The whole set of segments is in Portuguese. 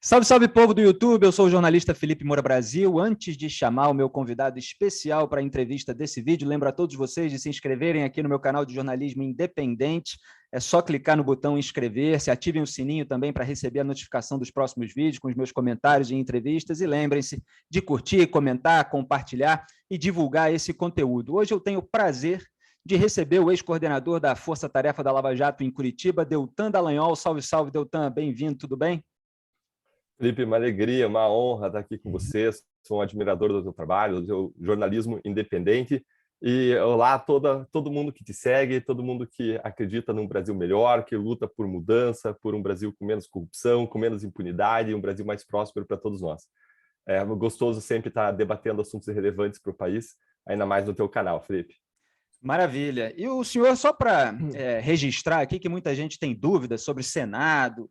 Salve, salve, povo do YouTube, eu sou o jornalista Felipe Moura Brasil. Antes de chamar o meu convidado especial para a entrevista desse vídeo, lembro a todos vocês de se inscreverem aqui no meu canal de jornalismo independente. É só clicar no botão inscrever-se, ativem o sininho também para receber a notificação dos próximos vídeos com os meus comentários e entrevistas. E lembrem-se de curtir, comentar, compartilhar e divulgar esse conteúdo. Hoje eu tenho o prazer de receber o ex-coordenador da Força Tarefa da Lava Jato em Curitiba, Deltan Dallagnol. Salve, salve, Deltan, bem-vindo, tudo bem? Felipe, uma alegria, uma honra estar aqui com você. Sou um admirador do teu trabalho, do teu jornalismo independente. E olá, todo mundo que te segue, todo mundo que acredita num Brasil melhor, que luta por mudança, por um Brasil com menos corrupção, com menos impunidade, um Brasil mais próspero para todos nós. É gostoso sempre estar debatendo assuntos relevantes para o país, ainda mais no teu canal, Felipe. Maravilha. E o senhor, só para registrar aqui, que muita gente tem dúvidas sobre Senado,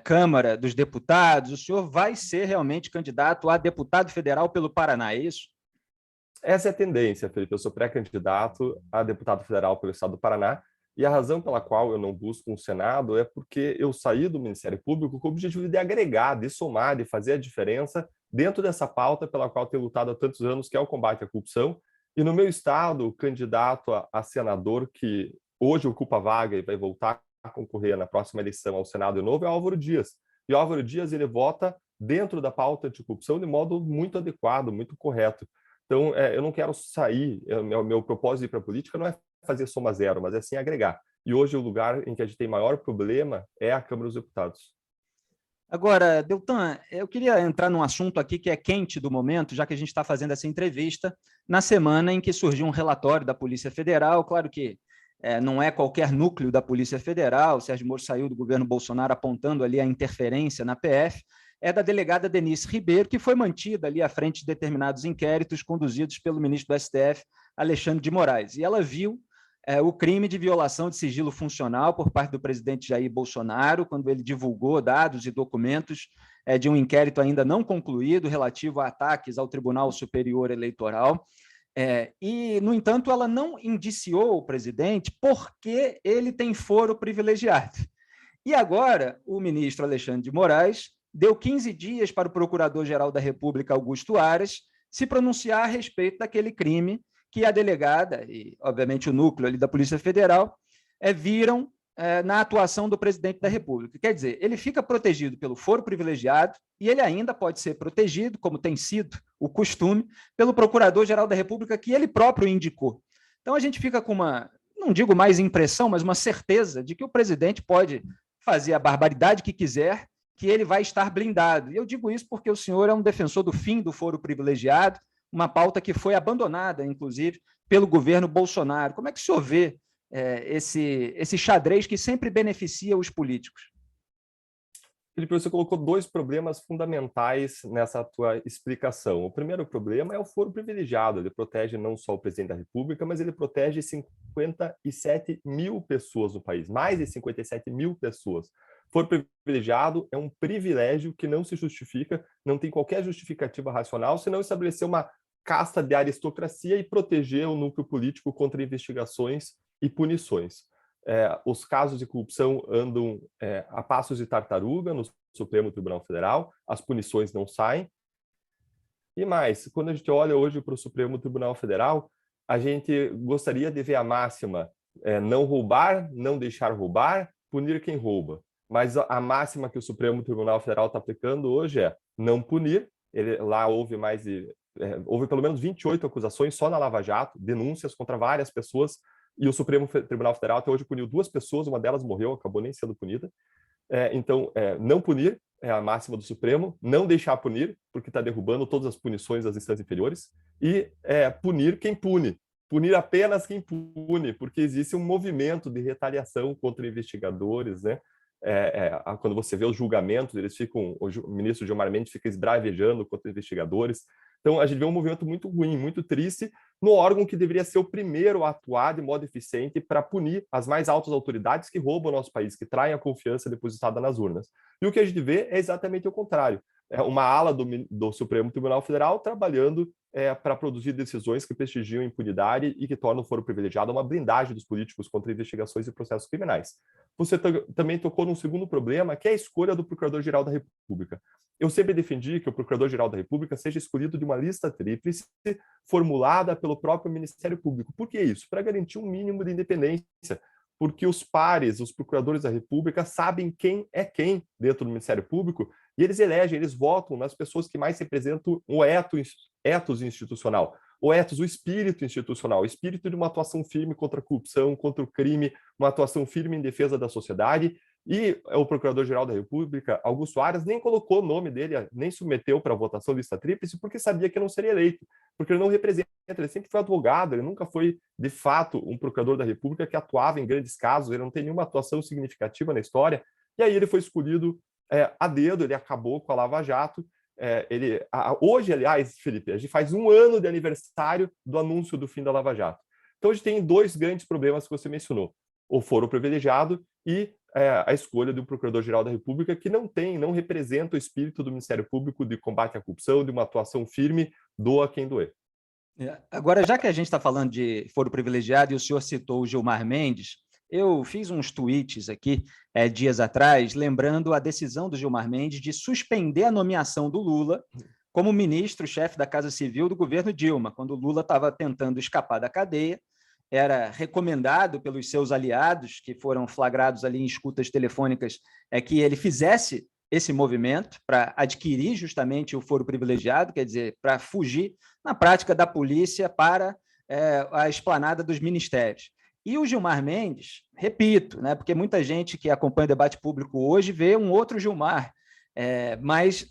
Câmara dos Deputados, o senhor vai ser realmente candidato a deputado federal pelo Paraná, é isso? Essa é a tendência, Felipe. Eu sou pré-candidato a deputado federal pelo estado do Paraná, e a razão pela qual eu não busco um Senado é porque eu saí do Ministério Público com o objetivo de agregar, de somar, de fazer a diferença dentro dessa pauta pela qual tenho lutado há tantos anos, que é o combate à corrupção. E no meu estado, o candidato a senador que hoje ocupa a vaga e vai voltar a concorrer na próxima eleição ao Senado de novo é Álvaro Dias. E o Álvaro Dias, ele vota dentro da pauta anticorrupção de modo muito adequado, muito correto. Então, eu não quero sair, meu propósito de ir para a política não é fazer soma zero, mas é sim agregar. E hoje o lugar em que a gente tem maior problema é a Câmara dos Deputados. Agora, Deltan, eu queria entrar num assunto aqui que é quente do momento, já que a gente está fazendo essa entrevista na semana em que surgiu um relatório da Polícia Federal. Claro que não é qualquer núcleo da Polícia Federal, o Sérgio Moro saiu do governo Bolsonaro apontando ali a interferência na PF, é da delegada Denise Ribeiro, que foi mantida ali à frente de determinados inquéritos conduzidos pelo ministro do STF, Alexandre de Moraes. E ela viu o crime de violação de sigilo funcional por parte do presidente Jair Bolsonaro, quando ele divulgou dados e documentos de um inquérito ainda não concluído relativo a ataques ao Tribunal Superior Eleitoral. E, no entanto, ela não indiciou o presidente porque ele tem foro privilegiado. E agora, o ministro Alexandre de Moraes deu 15 dias para o Procurador-Geral da República, Augusto Aras, se pronunciar a respeito daquele crime que a delegada e, obviamente, o núcleo ali da Polícia Federal viram na atuação do presidente da República. Quer dizer, ele fica protegido pelo foro privilegiado e ele ainda pode ser protegido, como tem sido o costume, pelo Procurador-Geral da República que ele próprio indicou. Então, a gente fica com uma, não digo mais impressão, mas uma certeza de que o presidente pode fazer a barbaridade que quiser, que ele vai estar blindado. E eu digo isso porque o senhor é um defensor do fim do foro privilegiado, uma pauta que foi abandonada, inclusive, pelo governo Bolsonaro. Como é que o senhor vê esse xadrez que sempre beneficia os políticos? Felipe, você colocou dois problemas fundamentais nessa tua explicação. O primeiro problema é o foro privilegiado. Ele protege não só o presidente da República, mas ele protege 57 mil pessoas no país, mais de 57 mil pessoas. Foro privilegiado é um privilégio que não se justifica, não tem qualquer justificativa racional, senão estabelecer uma casta de aristocracia e proteger o núcleo político contra investigações e punições. Os casos de corrupção andam a passos de tartaruga no Supremo Tribunal Federal, as punições não saem. E mais, quando a gente olha hoje para o Supremo Tribunal Federal, a gente gostaria de ver a máxima não roubar, não deixar roubar, punir quem rouba. Mas a máxima que o Supremo Tribunal Federal está aplicando hoje é não punir. Lá houve houve pelo menos 28 acusações só na Lava Jato, denúncias contra várias pessoas, e o Supremo Tribunal Federal até hoje puniu 2 pessoas, uma delas morreu, acabou nem sendo punida. Então, não punir é a máxima do Supremo, não deixar punir, porque está derrubando todas as punições das instâncias inferiores, e punir quem pune. Punir apenas quem pune, porque existe um movimento de retaliação contra investigadores, né? Quando você vê os julgamentos, o ministro Gilmar Mendes fica esbravejando contra investigadores. Então, a gente vê um movimento muito ruim, muito triste, no órgão que deveria ser o primeiro a atuar de modo eficiente para punir as mais altas autoridades que roubam o nosso país, que traem a confiança depositada nas urnas. E o que a gente vê é exatamente o contrário. uma ala do Supremo Tribunal Federal trabalhando para produzir decisões que prestigiam a impunidade e que tornam o foro privilegiado uma blindagem dos políticos contra investigações e processos criminais. Você também tocou num segundo problema, que é a escolha do Procurador-Geral da República. Eu sempre defendi que o Procurador-Geral da República seja escolhido de uma lista tríplice formulada pelo próprio Ministério Público. Por que isso? Para garantir um mínimo de independência, porque os pares, os procuradores da República, sabem quem é quem dentro do Ministério Público e eles elegem, eles votam nas pessoas que mais representam o ethos institucional, o ethos, o espírito institucional, o espírito de uma atuação firme contra a corrupção, contra o crime, uma atuação firme em defesa da sociedade. E o Procurador-Geral da República, Augusto Aras, nem colocou o nome dele, nem submeteu para votação lista tríplice, porque sabia que não seria eleito, porque ele não representa, ele sempre foi advogado, ele nunca foi, de fato, um procurador da República que atuava em grandes casos, ele não tem nenhuma atuação significativa na história, e aí ele foi escolhido a dedo, ele acabou com a Lava Jato. Hoje, aliás, Felipe, a gente faz 1 ano de aniversário do anúncio do fim da Lava Jato. Então, a gente tem 2 grandes problemas que você mencionou: o foro privilegiado e a escolha do Procurador-Geral da República, que não representa o espírito do Ministério Público de combate à corrupção, de uma atuação firme, doa quem doer. Agora, já que a gente está falando de foro privilegiado e o senhor citou o Gilmar Mendes, eu fiz uns tweets aqui dias atrás, lembrando a decisão do Gilmar Mendes de suspender a nomeação do Lula como ministro-chefe da Casa Civil do governo Dilma, quando o Lula estava tentando escapar da cadeia. Era recomendado pelos seus aliados, que foram flagrados ali em escutas telefônicas, que ele fizesse esse movimento para adquirir justamente o foro privilegiado, quer dizer, para fugir, na prática, da polícia para a esplanada dos ministérios. E o Gilmar Mendes, repito, né, porque muita gente que acompanha o debate público hoje vê um outro Gilmar, mas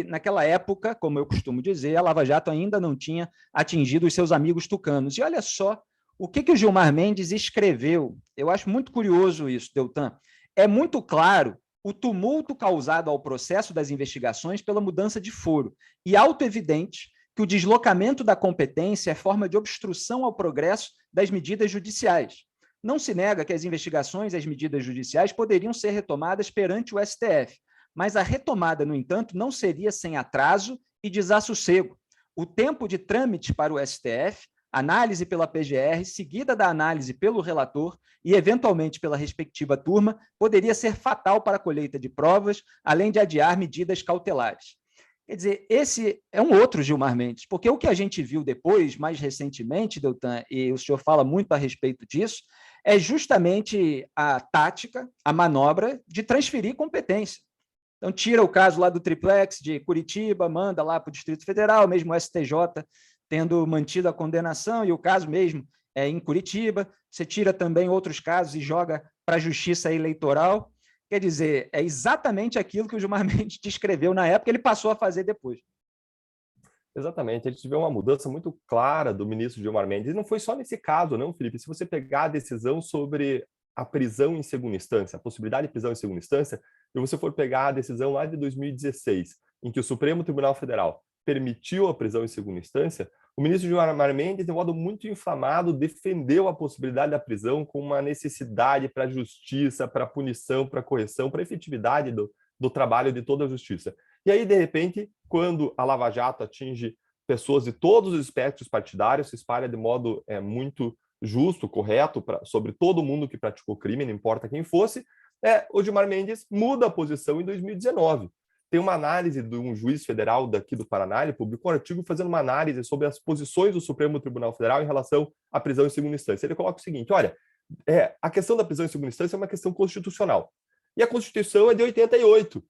naquela época, como eu costumo dizer, a Lava Jato ainda não tinha atingido os seus amigos tucanos. E olha só o que o Gilmar Mendes escreveu. Eu acho muito curioso isso, Deltan. É muito claro o tumulto causado ao processo das investigações pela mudança de foro e autoevidente que o deslocamento da competência é forma de obstrução ao progresso das medidas judiciais. Não se nega que as investigações e as medidas judiciais poderiam ser retomadas perante o STF, mas a retomada, no entanto, não seria sem atraso e desassossego. O tempo de trâmite para o STF, análise pela PGR, seguida da análise pelo relator e, eventualmente, pela respectiva turma, poderia ser fatal para a colheita de provas, além de adiar medidas cautelares. Quer dizer, esse é um outro Gilmar Mendes, porque o que a gente viu depois, mais recentemente, Deltan, e o senhor fala muito a respeito disso, é justamente a tática, a manobra de transferir competência. Então, tira o caso lá do triplex de Curitiba, manda lá para o Distrito Federal, mesmo o STJ tendo mantido a condenação, e o caso mesmo é em Curitiba. Você tira também outros casos e joga para a Justiça Eleitoral. Quer dizer, é exatamente aquilo que o Gilmar Mendes descreveu na época, ele passou a fazer depois. Exatamente, a gente vê uma mudança muito clara do ministro Gilmar Mendes, e não foi só nesse caso, não, Felipe. Se você pegar a decisão sobre a prisão em segunda instância, a possibilidade de prisão em segunda instância, e você for pegar a decisão lá de 2016, em que o Supremo Tribunal Federal permitiu a prisão em segunda instância, o ministro Gilmar Mendes, de modo muito inflamado, defendeu a possibilidade da prisão com uma necessidade para a justiça, para a punição, para a correção, para a efetividade do trabalho de toda a justiça. E aí, de repente, quando a Lava Jato atinge pessoas de todos os espectros partidários, se espalha de modo muito justo, correto, sobre todo mundo que praticou crime, não importa quem fosse, o Gilmar Mendes muda a posição em 2019. Tem uma análise de um juiz federal daqui do Paraná, ele publicou um artigo fazendo uma análise sobre as posições do Supremo Tribunal Federal em relação à prisão em segunda instância. Ele coloca o seguinte: olha, a questão da prisão em segunda instância é uma questão constitucional. E a Constituição é de 88.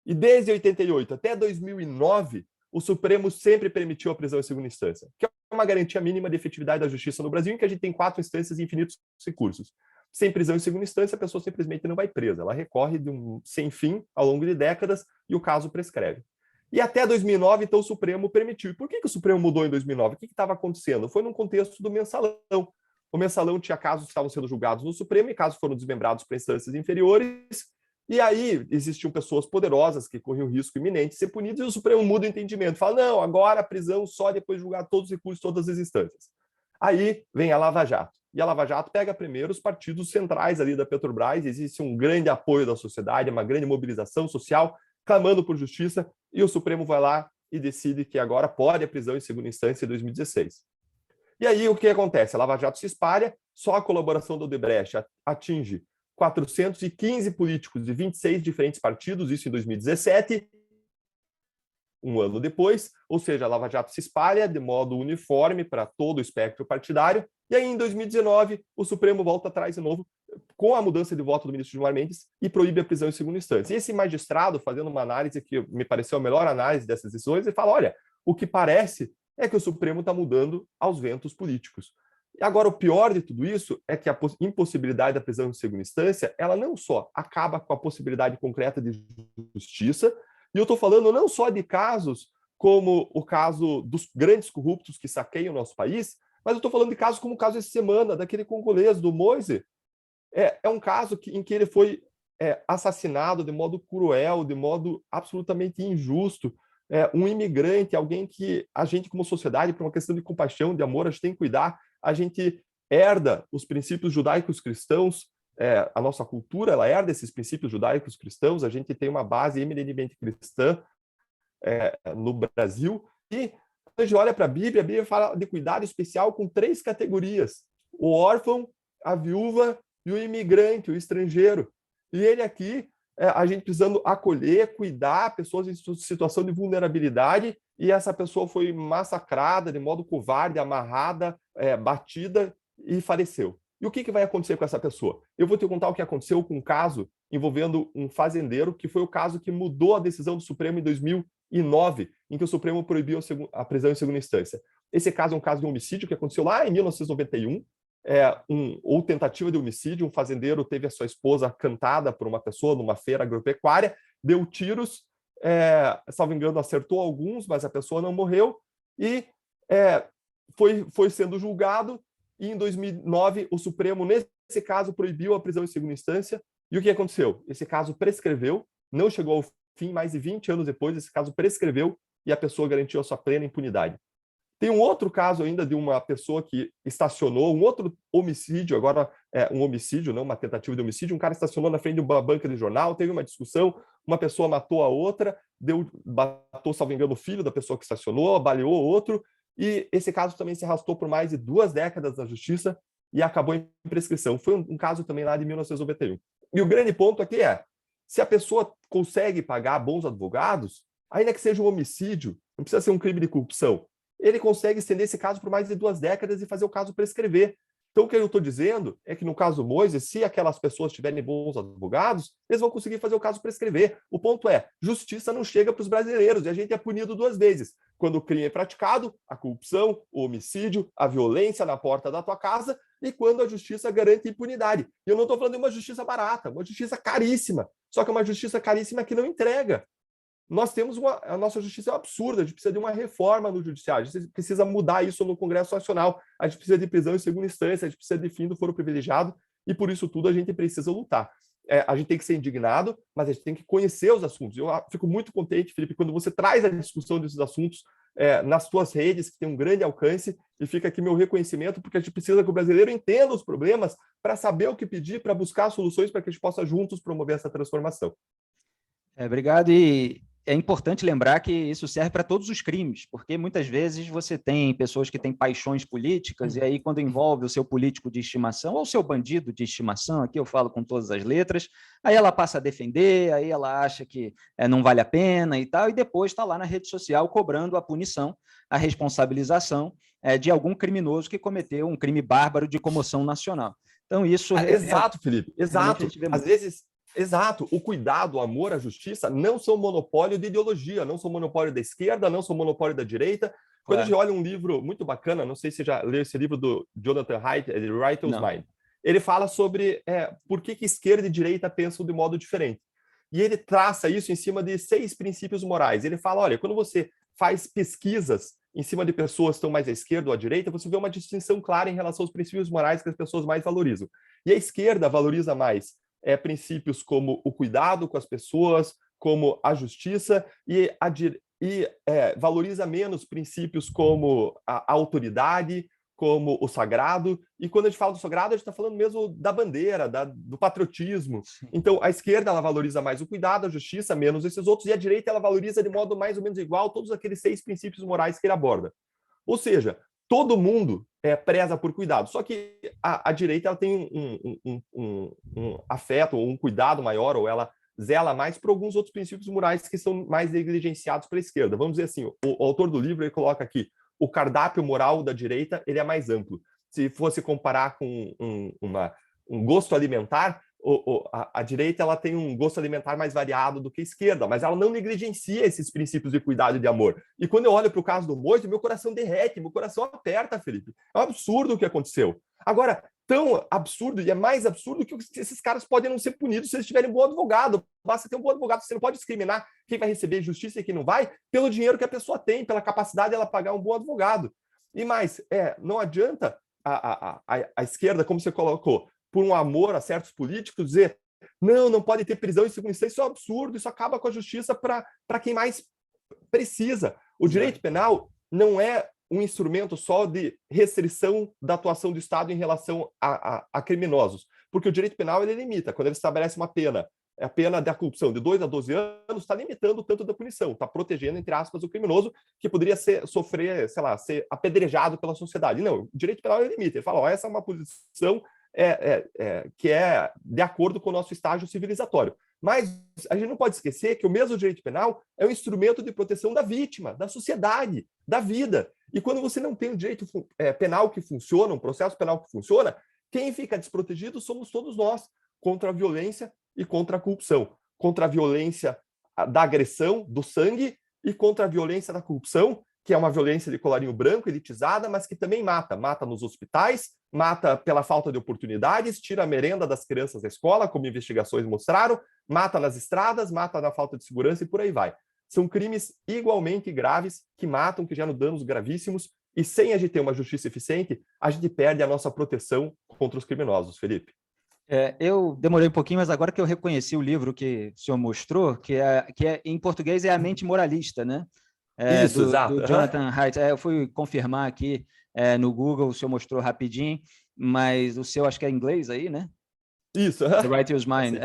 E desde 88 até 2009, o Supremo sempre permitiu a prisão em segunda instância, que é uma garantia mínima de efetividade da justiça no Brasil, em que a gente tem 4 instâncias e infinitos recursos. Sem prisão em segunda instância, a pessoa simplesmente não vai presa. Ela recorre de um sem fim ao longo de décadas e o caso prescreve. E até 2009, então, o Supremo permitiu. E por que o Supremo mudou em 2009? O que estava acontecendo? Foi num contexto do mensalão. O mensalão tinha casos que estavam sendo julgados no Supremo e casos foram desmembrados para instâncias inferiores. E aí existiam pessoas poderosas que corriam risco iminente de ser punidas e o Supremo muda o entendimento. Fala, não, agora a prisão só depois de julgar todos os recursos, todas as instâncias. Aí vem a Lava Jato. E a Lava Jato pega primeiro os partidos centrais ali da Petrobras, existe um grande apoio da sociedade, uma grande mobilização social, clamando por justiça, e o Supremo vai lá e decide que agora pode a prisão em segunda instância em 2016. E aí o que acontece? A Lava Jato se espalha, só a colaboração do Odebrecht atinge 415 políticos de 26 diferentes partidos, isso em 2017, um ano depois, ou seja, a Lava Jato se espalha de modo uniforme para todo o espectro partidário, e aí em 2019 o Supremo volta atrás de novo com a mudança de voto do ministro Gilmar Mendes e proíbe a prisão em segunda instância. E esse magistrado, fazendo uma análise que me pareceu a melhor análise dessas decisões, ele fala, olha, o que parece é que o Supremo está mudando aos ventos políticos. E agora, o pior de tudo isso é que a impossibilidade da prisão em segunda instância, ela não só acaba com a possibilidade concreta de justiça, e eu estou falando não só de casos como o caso dos grandes corruptos que saqueiam o nosso país, mas eu estou falando de casos como o caso essa semana, daquele congolês, do Moise. É um caso em que ele foi assassinado de modo cruel, de modo absolutamente injusto. Um imigrante, alguém que a gente, como sociedade, por uma questão de compaixão, de amor, a gente tem que cuidar, a gente herda os princípios judaicos cristãos, a nossa cultura, ela herda esses princípios judaicos cristãos, a gente tem uma base eminentemente cristã no Brasil, e quando a gente olha para a Bíblia fala de cuidado especial com 3 categorias: o órfão, a viúva e o imigrante, o estrangeiro. E ele aqui, a gente precisando acolher, cuidar pessoas em situação de vulnerabilidade, e essa pessoa foi massacrada de modo covarde, amarrada, batida e faleceu. E o que vai acontecer com essa pessoa? Eu vou te contar o que aconteceu com um caso envolvendo um fazendeiro, que foi o caso que mudou a decisão do Supremo em 2009, em que o Supremo proibiu a prisão em segunda instância. Esse caso é um caso de homicídio que aconteceu lá em 1991, ou tentativa de homicídio. Um fazendeiro teve a sua esposa cantada por uma pessoa numa feira agropecuária, deu tiros, salvo engano, acertou alguns, mas a pessoa não morreu, e foi sendo julgado, e em 2009 o Supremo, nesse caso, proibiu a prisão em segunda instância. E o que aconteceu? Esse caso prescreveu, não chegou ao fim, mais de 20 anos depois, esse caso prescreveu e a pessoa garantiu a sua plena impunidade. Tem um outro caso ainda de uma pessoa que estacionou, um outro homicídio, agora um homicídio, não uma tentativa de homicídio, um cara estacionou na frente de uma banca de jornal, teve uma discussão, uma pessoa matou a outra, matou, salvo engano, o filho da pessoa que estacionou, baleou outro, e esse caso também se arrastou por mais de 2 décadas na justiça e acabou em prescrição. Foi um caso também lá de 1991. E o grande ponto aqui se a pessoa consegue pagar bons advogados, ainda que seja um homicídio, não precisa ser um crime de corrupção, ele consegue estender esse caso por mais de 2 décadas e fazer o caso prescrever. Então, o que eu estou dizendo é que no caso do Moise, se aquelas pessoas tiverem bons advogados, eles vão conseguir fazer o caso prescrever. O ponto é, justiça não chega para os brasileiros, e a gente é punido 2 vezes. Quando o crime é praticado, a corrupção, o homicídio, a violência na porta da tua casa, e quando a justiça garante impunidade. E eu não estou falando de uma justiça barata, uma justiça caríssima, só que é uma justiça caríssima que não entrega. Nós temos a nossa justiça é absurda, a gente precisa de uma reforma no judiciário, a gente precisa mudar isso no Congresso Nacional, a gente precisa de prisão em segunda instância, a gente precisa de fim do foro privilegiado, e por isso tudo a gente precisa lutar. A gente tem que ser indignado, mas a gente tem que conhecer os assuntos. Eu fico muito contente, Felipe, quando você traz a discussão desses assuntos nas tuas redes, que tem um grande alcance, e fica aqui meu reconhecimento, porque a gente precisa que o brasileiro entenda os problemas para saber o que pedir, para buscar soluções para que a gente possa juntos promover essa transformação. Obrigado. E é importante lembrar que isso serve para todos os crimes, porque muitas vezes você tem pessoas que têm paixões políticas, e aí quando envolve o seu político de estimação, ou o seu bandido de estimação, aqui eu falo com todas as letras, aí ela passa a defender, aí ela acha que não vale a pena e tal, e depois está lá na rede social cobrando a punição, a responsabilização de algum criminoso que cometeu um crime bárbaro de comoção nacional. Então isso... Exato, Felipe, exato. Às vezes... Exato. O cuidado, o amor, a justiça não são monopólio de ideologia, não são monopólio da esquerda, não são monopólio da direita. Quando a gente olha um livro muito bacana, não sei se você já leu esse livro do Jonathan Haidt, The Writer's Mind, ele fala sobre por que esquerda e direita pensam de modo diferente. E ele traça isso em cima de 6 princípios morais. Ele fala, olha, quando você faz pesquisas em cima de pessoas que estão mais à esquerda ou à direita, você vê uma distinção clara em relação aos princípios morais que as pessoas mais valorizam. E a esquerda valoriza mais princípios como o cuidado com as pessoas, como a justiça, e valoriza menos princípios como a autoridade, como o sagrado, e quando a gente fala do sagrado, a gente está falando mesmo da bandeira, do patriotismo. Sim. Então, a esquerda, ela valoriza mais o cuidado, a justiça, menos esses outros, e a direita, ela valoriza de modo mais ou menos igual todos aqueles 6 princípios morais que ele aborda. Ou seja, todo mundo preza por cuidado, só que a direita, ela tem um afeto, ou um cuidado maior, ou ela zela mais por alguns outros princípios morais que são mais negligenciados pela esquerda. Vamos dizer assim, o autor do livro, ele coloca aqui, o cardápio moral da direita, ele é mais amplo. Se fosse comparar com um gosto alimentar, a direita, ela tem um gosto alimentar mais variado do que a esquerda, mas ela não negligencia esses princípios de cuidado e de amor. E quando eu olho para o caso do Moisés, meu coração derrete, meu coração aperta, Felipe. É um absurdo o que aconteceu. Agora, tão absurdo, e é mais absurdo que esses caras podem não ser punidos se eles tiverem um bom advogado. Basta ter um bom advogado. Você não pode discriminar quem vai receber justiça e quem não vai pelo dinheiro que a pessoa tem, pela capacidade dela pagar um bom advogado. E mais, não adianta a esquerda, como você colocou, por um amor a certos políticos, dizer não pode ter prisão em segunda instância, isso é um absurdo, isso acaba com a justiça para quem mais precisa. O direito penal não é um instrumento só de restrição da atuação do Estado em relação a criminosos, porque o direito penal, ele limita, quando ele estabelece uma pena, a pena da corrupção de 2 a 12 anos, está limitando o tanto da punição, está protegendo, entre aspas, o criminoso que poderia sofrer, sei lá, ser apedrejado pela sociedade. Não, o direito penal ele limita, ele fala, ó, essa é uma posição que é de acordo com o nosso estágio civilizatório. Mas a gente não pode esquecer que o mesmo direito penal é um instrumento de proteção da vítima, da sociedade, da vida. E quando você não tem um direito penal que funciona, um processo penal que funciona, quem fica desprotegido somos todos nós, contra a violência e contra a corrupção. Contra a violência da agressão, do sangue, e contra a violência da corrupção, que é uma violência de colarinho branco, elitizada, mas que também mata. Mata nos hospitais, mata pela falta de oportunidades, tira a merenda das crianças da escola, como investigações mostraram, mata nas estradas, mata na falta de segurança e por aí vai. São crimes igualmente graves, que matam, que geram danos gravíssimos, e sem a gente ter uma justiça eficiente, a gente perde a nossa proteção contra os criminosos, Felipe. Eu demorei um pouquinho, mas agora que eu reconheci o livro que o senhor mostrou, que em português é A Mente Moralista, né? Isso, exato. Do Jonathan Haidt. Eu fui confirmar aqui no Google, o senhor mostrou rapidinho, mas o seu acho que é em inglês aí, né? Isso. The Righteous Mind,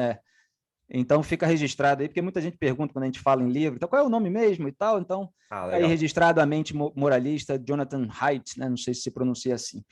Então fica registrado aí, porque muita gente pergunta quando a gente fala em livro, então qual é o nome mesmo e tal, então aí registrado A Mente Moralista, Jonathan Haidt, né? Não sei se pronuncia assim.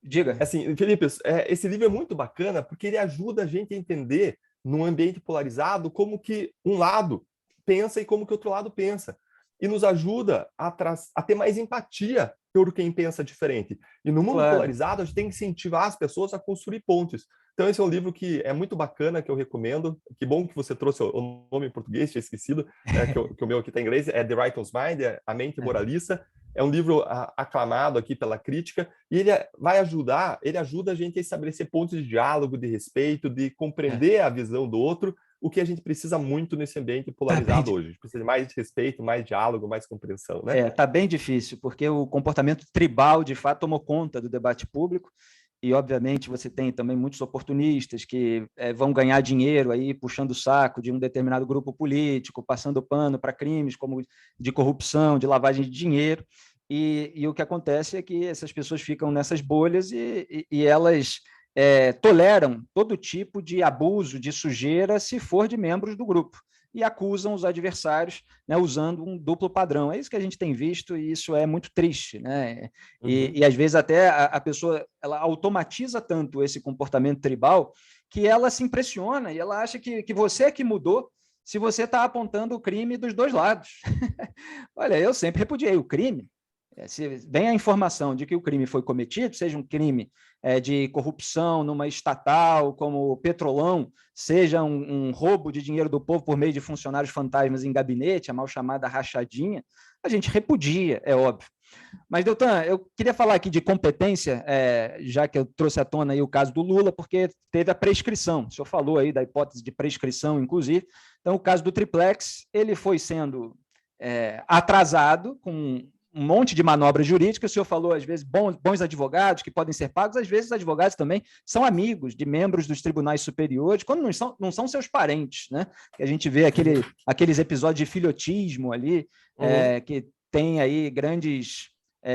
Diga. Assim, Felipe, esse livro é muito bacana porque ele ajuda a gente a entender, num ambiente polarizado, como que um lado pensa e como que o outro lado pensa. E nos ajuda a ter mais empatia por quem pensa diferente. E no mundo polarizado, a gente tem que incentivar as pessoas a construir pontes. Então, esse é um livro que é muito bacana, que eu recomendo. Que bom que você trouxe o nome em português, tinha esquecido, que o meu aqui está em inglês, é The Righteous Mind, A Mente Moralista. É um livro aclamado aqui pela crítica, e ele ajuda a gente a estabelecer pontos de diálogo, de respeito, de compreender a visão do outro, o que a gente precisa muito nesse ambiente polarizado hoje. A gente precisa de mais respeito, mais diálogo, mais compreensão, né? Tá bem difícil, porque o comportamento tribal, de fato, tomou conta do debate público, e, obviamente, você tem também muitos oportunistas que vão ganhar dinheiro aí puxando o saco de um determinado grupo político, passando pano para crimes como de corrupção, de lavagem de dinheiro, e o que acontece é que essas pessoas ficam nessas bolhas e elas toleram todo tipo de abuso, de sujeira, se for de membros do grupo, e acusam os adversários, né, usando um duplo padrão. É isso que a gente tem visto e isso é muito triste, né? E às vezes até a pessoa ela automatiza tanto esse comportamento tribal que ela se impressiona e ela acha que você é que mudou se você está apontando o crime dos dois lados. Olha, eu sempre repudiei o crime. Se vem a informação de que o crime foi cometido, seja um crime de corrupção numa estatal como o Petrolão, seja um roubo de dinheiro do povo por meio de funcionários fantasmas em gabinete, a mal chamada rachadinha, a gente repudia, é óbvio. Mas, Deltan, eu queria falar aqui de competência, já que eu trouxe à tona aí o caso do Lula, porque teve a prescrição. O senhor falou aí da hipótese de prescrição, inclusive. Então, o caso do triplex, ele foi sendo atrasado com um monte de manobras jurídicas. O senhor falou, às vezes, bons advogados que podem ser pagos, às vezes os advogados também são amigos de membros dos tribunais superiores, quando não são seus parentes, né? Que a gente vê aqueles episódios de filhotismo ali, que tem aí grandes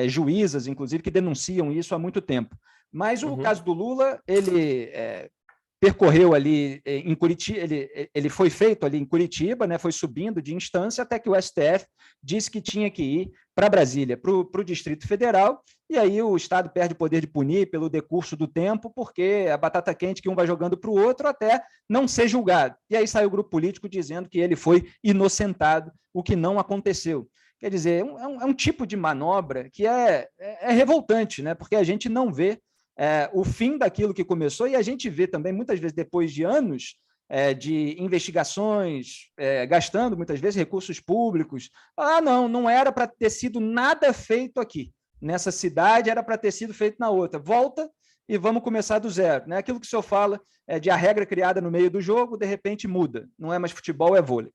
juízas, inclusive, que denunciam isso há muito tempo. Mas o caso do Lula, ele percorreu ali em Curitiba, ele foi feito ali em Curitiba, né, foi subindo de instância até que o STF disse que tinha que ir para Brasília, para o Distrito Federal, e aí o Estado perde o poder de punir pelo decurso do tempo, porque a batata quente que um vai jogando para o outro até não ser julgado. E aí sai o grupo político dizendo que ele foi inocentado, o que não aconteceu. Quer dizer, é um tipo de manobra que é revoltante, né? Porque a gente não vê o fim daquilo que começou, e a gente vê também, muitas vezes, depois de anos de investigações, gastando, muitas vezes, recursos públicos. Não era para ter sido nada feito aqui. Nessa cidade, era para ter sido feito na outra. Volta e vamos começar do zero. Né? Aquilo que o senhor fala de a regra criada no meio do jogo, de repente muda. Não é mais futebol, é vôlei.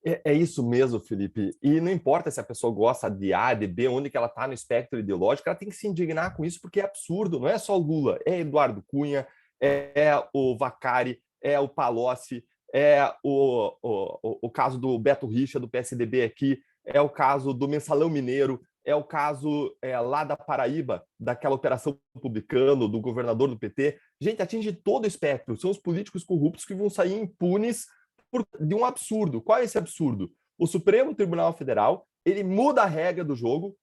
É isso mesmo, Felipe. E não importa se a pessoa gosta de A, de B, onde que ela está no espectro ideológico, ela tem que se indignar com isso, porque é absurdo. Não é só o Lula, é Eduardo Cunha, é o Vacari, é o Palocci, é o caso do Beto Richa, do PSDB aqui, é o caso do Mensalão Mineiro, é o caso lá da Paraíba, daquela operação publicano, do governador do PT. Gente, atinge todo o espectro. São os políticos corruptos que vão sair impunes de um absurdo. Qual é esse absurdo? O Supremo Tribunal Federal, ele muda a regra do jogo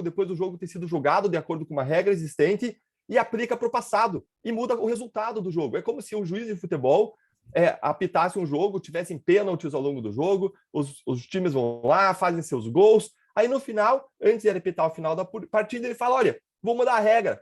depois do jogo ter sido julgado de acordo com uma regra existente e aplica para o passado e muda o resultado do jogo. É como se um juiz de futebol apitasse um jogo, tivessem pênaltis ao longo do jogo, os times vão lá, fazem seus gols, aí no final, antes de apitar o final da partida, ele fala, olha, vou mudar a regra,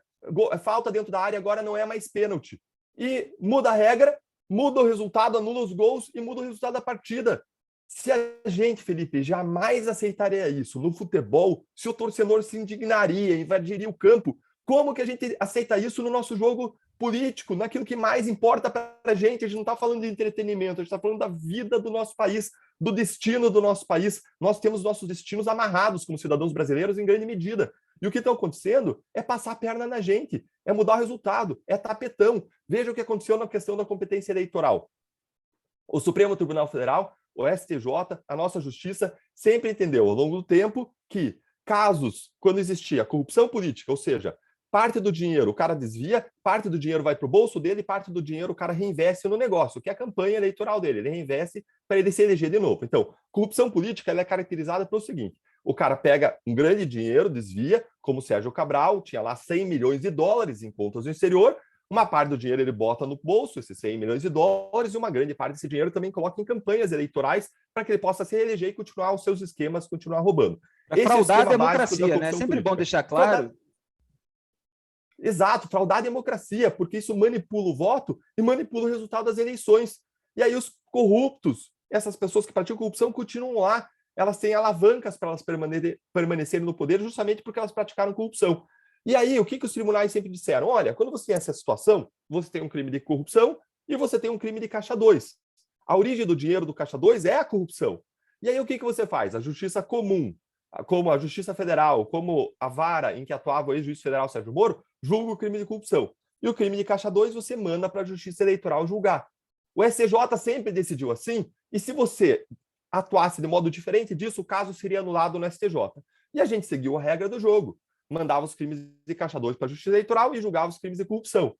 falta dentro da área agora não é mais pênalti. E muda a regra, muda o resultado, anula os gols e muda o resultado da partida. Se a gente, Felipe, jamais aceitaria isso no futebol, se o torcedor se indignaria, invadiria o campo, como que a gente aceita isso no nosso jogo político, naquilo que mais importa para a gente? A gente não está falando de entretenimento, a gente está falando da vida do nosso país, do destino do nosso país. Nós temos nossos destinos amarrados como cidadãos brasileiros em grande medida. E o que está acontecendo é passar a perna na gente, é mudar o resultado, é tapetão. Veja o que aconteceu na questão da competência eleitoral. O Supremo Tribunal Federal, o STJ, a nossa justiça, sempre entendeu ao longo do tempo que casos, quando existia corrupção política, ou seja, parte do dinheiro o cara desvia, parte do dinheiro vai para o bolso dele, parte do dinheiro o cara reinveste no negócio, que é a campanha eleitoral dele. Ele reinveste para ele se eleger de novo. Então, corrupção política ela é caracterizada pelo seguinte: o cara pega um grande dinheiro, desvia, como o Sérgio Cabral, tinha lá 100 milhões de dólares em contas no exterior, uma parte do dinheiro ele bota no bolso, esses 100 milhões de dólares, e uma grande parte desse dinheiro também coloca em campanhas eleitorais para que ele possa se reeleger e continuar os seus esquemas, continuar roubando. Para fraudar a democracia, né? É sempre bom deixar claro. Exato, fraudar a democracia, porque isso manipula o voto e manipula o resultado das eleições. E aí os corruptos, essas pessoas que praticam corrupção, continuam lá. Elas têm alavancas para elas permanecerem no poder justamente porque elas praticaram corrupção. E aí, o que os tribunais sempre disseram? Olha, quando você tem essa situação, você tem um crime de corrupção e você tem um crime de caixa 2. A origem do dinheiro do caixa 2 é a corrupção. E aí, o que você faz? A justiça comum, como a Justiça Federal, como a vara em que atuava o ex-juiz federal Sérgio Moro, julga o crime de corrupção. E o crime de caixa 2 você manda para a Justiça Eleitoral julgar. O STJ sempre decidiu assim, e se você atuasse de modo diferente disso, o caso seria anulado no STJ. E a gente seguiu a regra do jogo. Mandava os crimes de caixa 2 para a Justiça Eleitoral e julgava os crimes de corrupção.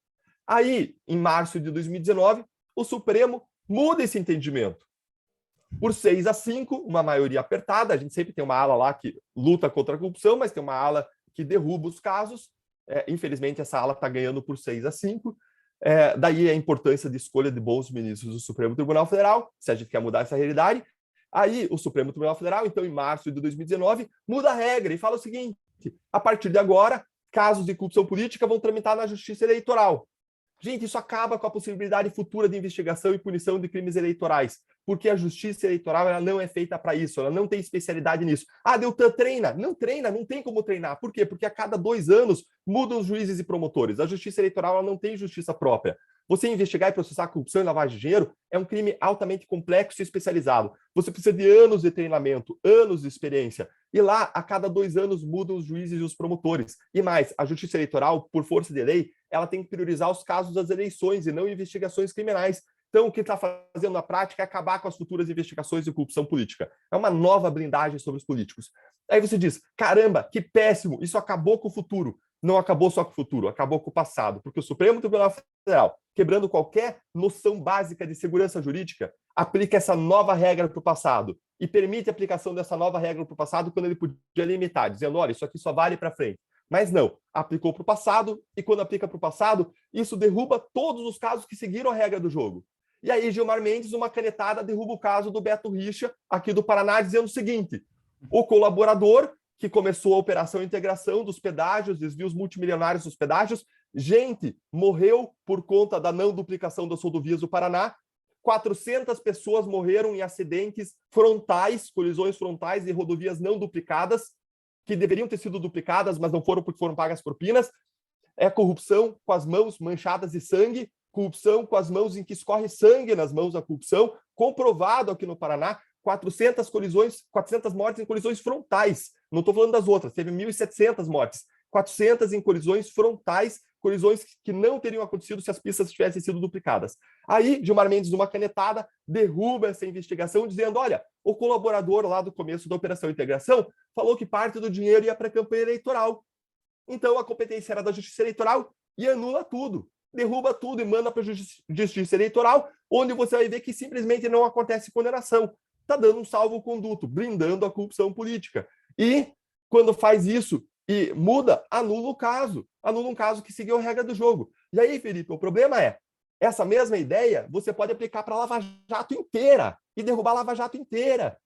Aí, em março de 2019, o Supremo muda esse entendimento. Por 6-5, uma maioria apertada, a gente sempre tem uma ala lá que luta contra a corrupção, mas tem uma ala que derruba os casos. Infelizmente, essa ala está ganhando por 6-5. Daí a importância de escolha de bons ministros do Supremo Tribunal Federal, se a gente quer mudar essa realidade. Aí, o Supremo Tribunal Federal, então, em março de 2019, muda a regra e fala o seguinte: a partir de agora, casos de corrupção política vão tramitar na Justiça Eleitoral. Gente, isso acaba com a possibilidade futura de investigação e punição de crimes eleitorais, porque a Justiça Eleitoral ela não é feita para isso, ela não tem especialidade nisso. Deltan treina? Não treina, não tem como treinar. Por quê? Porque a cada 2 anos mudam os juízes e promotores. A Justiça Eleitoral ela não tem justiça própria. Você investigar e processar corrupção e lavagem de dinheiro é um crime altamente complexo e especializado. Você precisa de anos de treinamento, anos de experiência. E lá, a cada 2 anos, mudam os juízes e os promotores. E mais, a Justiça Eleitoral, por força de lei, ela tem que priorizar os casos das eleições e não investigações criminais. Então, o que está fazendo na prática é acabar com as futuras investigações de corrupção política. É uma nova blindagem sobre os políticos. Aí você diz, caramba, que péssimo, isso acabou com o futuro. Não acabou só com o futuro, acabou com o passado, porque o Supremo Tribunal Federal, quebrando qualquer noção básica de segurança jurídica, aplica essa nova regra para o passado e permite a aplicação dessa nova regra para o passado quando ele podia limitar, dizendo, olha, isso aqui só vale para frente. Mas não, aplicou para o passado e quando aplica para o passado, isso derruba todos os casos que seguiram a regra do jogo. E aí Gilmar Mendes, uma canetada, derruba o caso do Beto Richa, aqui do Paraná, dizendo o seguinte, o colaborador que começou a operação integração dos pedágios, desvios multimilionários dos pedágios, gente morreu por conta da não duplicação das rodovias do Paraná, 400 pessoas morreram em acidentes frontais, colisões frontais de rodovias não duplicadas, que deveriam ter sido duplicadas, mas não foram porque foram pagas propinas. É corrupção com as mãos manchadas de sangue, corrupção com as mãos em que escorre sangue nas mãos da corrupção, comprovado aqui no Paraná, 400 colisões, 400 mortes em colisões frontais. Não estou falando das outras, teve 1.700 mortes. 400 em colisões frontais, colisões que não teriam acontecido se as pistas tivessem sido duplicadas. Aí, Gilmar Mendes, numa canetada, derruba essa investigação, dizendo, olha, o colaborador lá do começo da Operação Integração falou que parte do dinheiro ia para a campanha eleitoral. Então, a competência era da Justiça Eleitoral e anula tudo. Derruba tudo e manda para a Justiça Eleitoral, onde você vai ver que simplesmente não acontece condenação. Está dando um salvo-conduto, blindando a corrupção política. E, quando faz isso e muda, anula o caso. Anula um caso que seguiu a regra do jogo. E aí, Felipe, o problema é, essa mesma ideia você pode aplicar para a Lava Jato inteira e derrubar a Lava Jato inteira.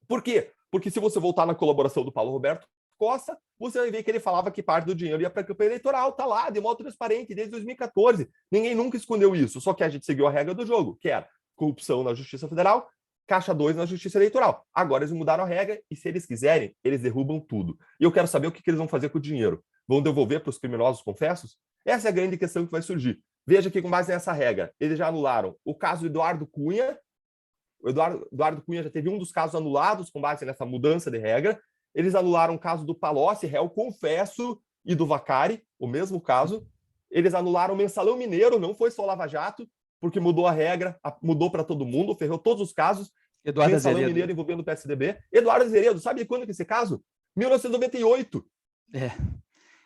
Por quê? Porque se você voltar na colaboração do Paulo Roberto Costa, você vai ver que ele falava que parte do dinheiro ia para a campanha eleitoral. Está lá, de modo transparente, desde 2014. Ninguém nunca escondeu isso, só que a gente seguiu a regra do jogo, que era corrupção na Justiça Federal, caixa 2 na Justiça Eleitoral. Agora eles mudaram a regra e, se eles quiserem, eles derrubam tudo. E eu quero saber o que eles vão fazer com o dinheiro. Vão devolver para os criminosos confessos? Essa é a grande questão que vai surgir. Veja que, com base nessa regra, eles já anularam o caso do Eduardo Cunha. O Eduardo Cunha já teve um dos casos anulados com base nessa mudança de regra. Eles anularam o caso do Palocci, réu confesso, e do Vacari, o mesmo caso. Eles anularam o Mensalão Mineiro, não foi só o Lava Jato, porque mudou a regra, mudou para todo mundo, ferrou todos os casos. Eduardo Mensalão Azeredo. Mineiro envolvendo o PSDB. Eduardo Azeredo, sabe de quando que esse caso? 1998. É.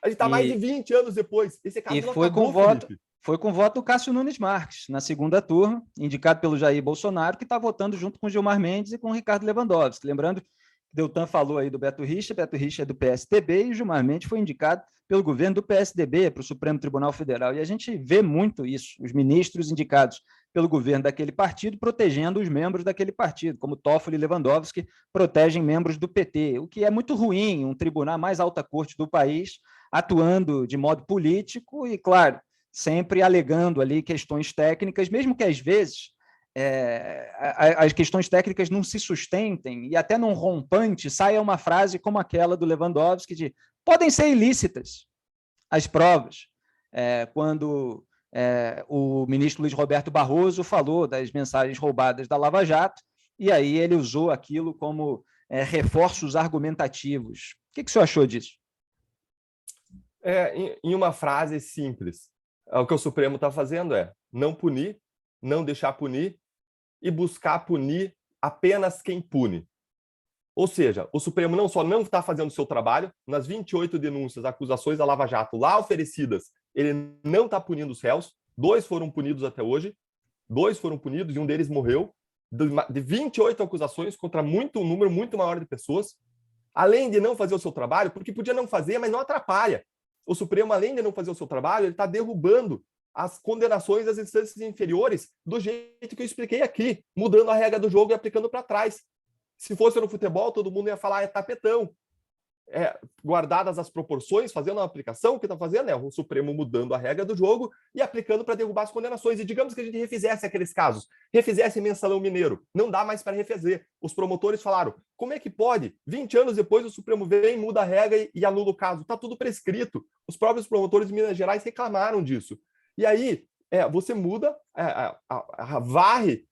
A gente está mais de 20 anos depois. Esse caso não foi acabou, com voto. Felipe. Foi com voto do Cássio Nunes Marques, na segunda turma, indicado pelo Jair Bolsonaro, que está votando junto com Gilmar Mendes e com Ricardo Lewandowski. Lembrando que Deltan falou aí do Beto Richa é do PSDB e o Gilmar Mendes foi indicado pelo governo do PSDB para o Supremo Tribunal Federal. E a gente vê muito isso, os ministros indicados pelo governo daquele partido protegendo os membros daquele partido, como Toffoli e Lewandowski protegem membros do PT, o que é muito ruim, um tribunal mais alta corte do país atuando de modo político e, claro, sempre alegando ali questões técnicas, mesmo que às vezes as questões técnicas não se sustentem e até num rompante saia uma frase como aquela do Lewandowski de podem ser ilícitas as provas, quando o ministro Luiz Roberto Barroso falou das mensagens roubadas da Lava Jato e aí ele usou aquilo como reforços argumentativos. O que o senhor achou disso? Em uma frase simples, o que o Supremo está fazendo é não punir, não deixar punir e buscar punir apenas quem pune. Ou seja, o Supremo não só não está fazendo o seu trabalho, nas 28 denúncias, acusações da Lava Jato lá oferecidas, ele não está punindo os réus, 2 foram punidos até hoje, 2 foram punidos e um deles morreu, de 28 acusações contra um número muito maior de pessoas, além de não fazer o seu trabalho, porque podia não fazer, mas não atrapalha. O Supremo, além de não fazer o seu trabalho, ele está derrubando as condenações das instâncias inferiores do jeito que eu expliquei aqui, mudando a regra do jogo e aplicando para trás. Se fosse no futebol, todo mundo ia falar tapetão. Guardadas as proporções, fazendo uma aplicação, o que está fazendo é o Supremo mudando a regra do jogo e aplicando para derrubar as condenações. E digamos que a gente refizesse aqueles casos, refizesse Mensalão Mineiro, não dá mais para refazer. Os promotores falaram, como é que pode? 20 anos depois o Supremo vem, muda a regra e anula o caso. Está tudo prescrito. Os próprios promotores de Minas Gerais reclamaram disso. E aí, você muda, varre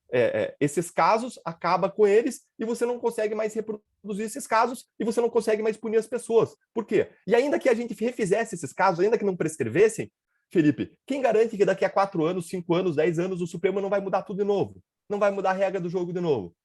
esses casos, acaba com eles e você não consegue mais reproduzir esses casos e você não consegue mais punir as pessoas. Por quê? E ainda que a gente refizesse esses casos, ainda que não prescrevessem, Felipe, quem garante que daqui a 4 anos, 5 anos, 10 anos, o Supremo não vai mudar tudo de novo? Não vai mudar a regra do jogo de novo?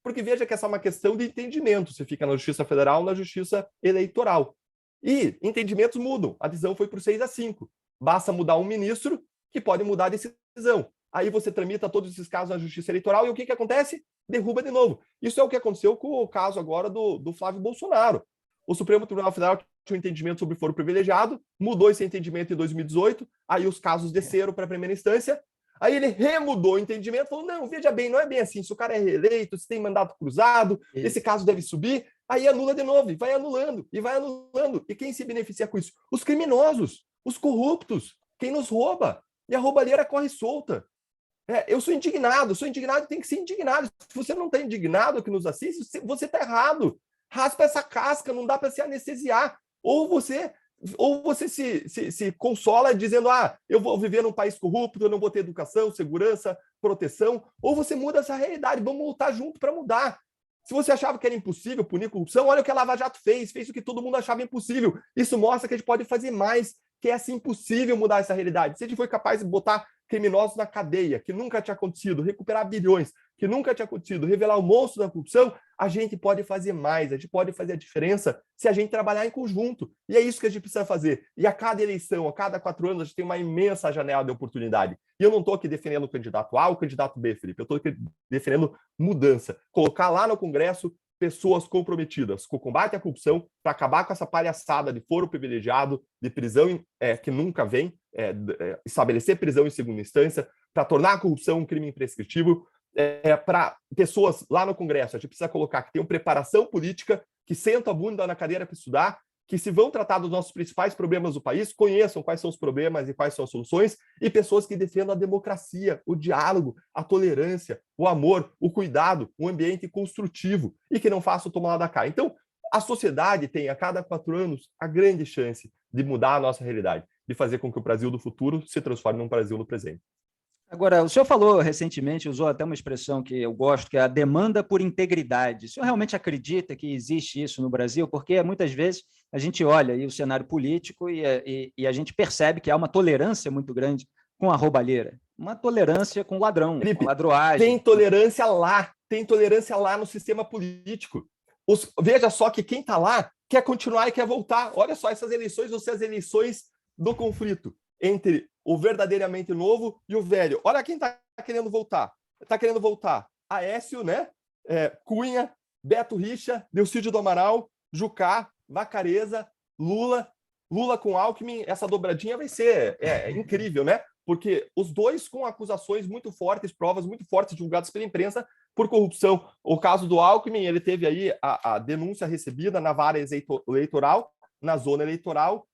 Porque veja que essa é uma questão de entendimento, se fica na Justiça Federal ou na Justiça Eleitoral. E entendimentos mudam. A decisão foi por 6-5. Basta mudar um ministro que pode mudar a decisão. Aí você tramita todos esses casos na Justiça Eleitoral e o que acontece? Derruba de novo. Isso é o que aconteceu com o caso agora do Flávio Bolsonaro. O Supremo Tribunal Federal tinha um entendimento sobre foro privilegiado, mudou esse entendimento em 2018, aí os casos desceram para a primeira instância, aí ele remudou o entendimento, falou, não, veja bem, não é bem assim, se o cara é reeleito, se tem mandato cruzado, esse caso deve subir, aí anula de novo, e vai anulando, e vai anulando. E quem se beneficia com isso? Os criminosos, os corruptos, quem nos rouba. E a roubalheira corre solta. Eu sou indignado e tem que ser indignado. Se você não está indignado que nos assiste, você está errado. Raspa essa casca, não dá para se anestesiar. Ou você se consola dizendo, eu vou viver num país corrupto, eu não vou ter educação, segurança, proteção, ou você muda essa realidade, vamos lutar junto para mudar. Se você achava que era impossível punir corrupção, olha o que a Lava Jato fez o que todo mundo achava impossível. Isso mostra que a gente pode fazer mais, que é assim impossível mudar essa realidade. Se a gente foi capaz de botar criminosos na cadeia, que nunca tinha acontecido, recuperar bilhões, que nunca tinha acontecido, revelar o monstro da corrupção, a gente pode fazer mais, a gente pode fazer a diferença se a gente trabalhar em conjunto. E é isso que a gente precisa fazer. E a cada eleição, a cada 4 anos, a gente tem uma imensa janela de oportunidade. E eu não estou aqui defendendo o candidato A ou o candidato B, Felipe, eu estou aqui defendendo mudança. Colocar lá no Congresso pessoas comprometidas com o combate à corrupção para acabar com essa palhaçada de foro privilegiado, de prisão que nunca vem, estabelecer prisão em segunda instância, para tornar a corrupção um crime imprescritível, para pessoas lá no Congresso. A gente precisa colocar que tenham preparação política, que sentam a bunda na cadeira para estudar, que se vão tratar dos nossos principais problemas do país, conheçam quais são os problemas e quais são as soluções, e pessoas que defendam a democracia, o diálogo, a tolerância, o amor, o cuidado, um ambiente construtivo, e que não façam tomar lá da cá. Então, a sociedade tem, a cada 4 anos, a grande chance de mudar a nossa realidade, de fazer com que o Brasil do futuro se transforme num Brasil do presente. Agora, o senhor falou recentemente, usou até uma expressão que eu gosto, que é a demanda por integridade. O senhor realmente acredita que existe isso no Brasil? Porque muitas vezes a gente olha aí o cenário político e a gente percebe que há uma tolerância muito grande com a roubalheira, uma tolerância com o ladrão, Felipe, com a ladroagem. Tem tolerância lá no sistema político. Veja só que quem está lá quer continuar e quer voltar. Olha só, essas eleições vão ser as eleições do conflito entre o verdadeiramente novo e o velho. Olha quem está querendo voltar. Está querendo voltar Aécio, né? Cunha, Beto Richa, Delcídio do Amaral, Jucá, Vacareza, Lula com Alckmin. Essa dobradinha vai ser incrível, né? Porque os dois com acusações muito fortes, provas muito fortes divulgadas pela imprensa por corrupção. O caso do Alckmin, ele teve aí a denúncia recebida na vara eleitoral, na zona eleitoral,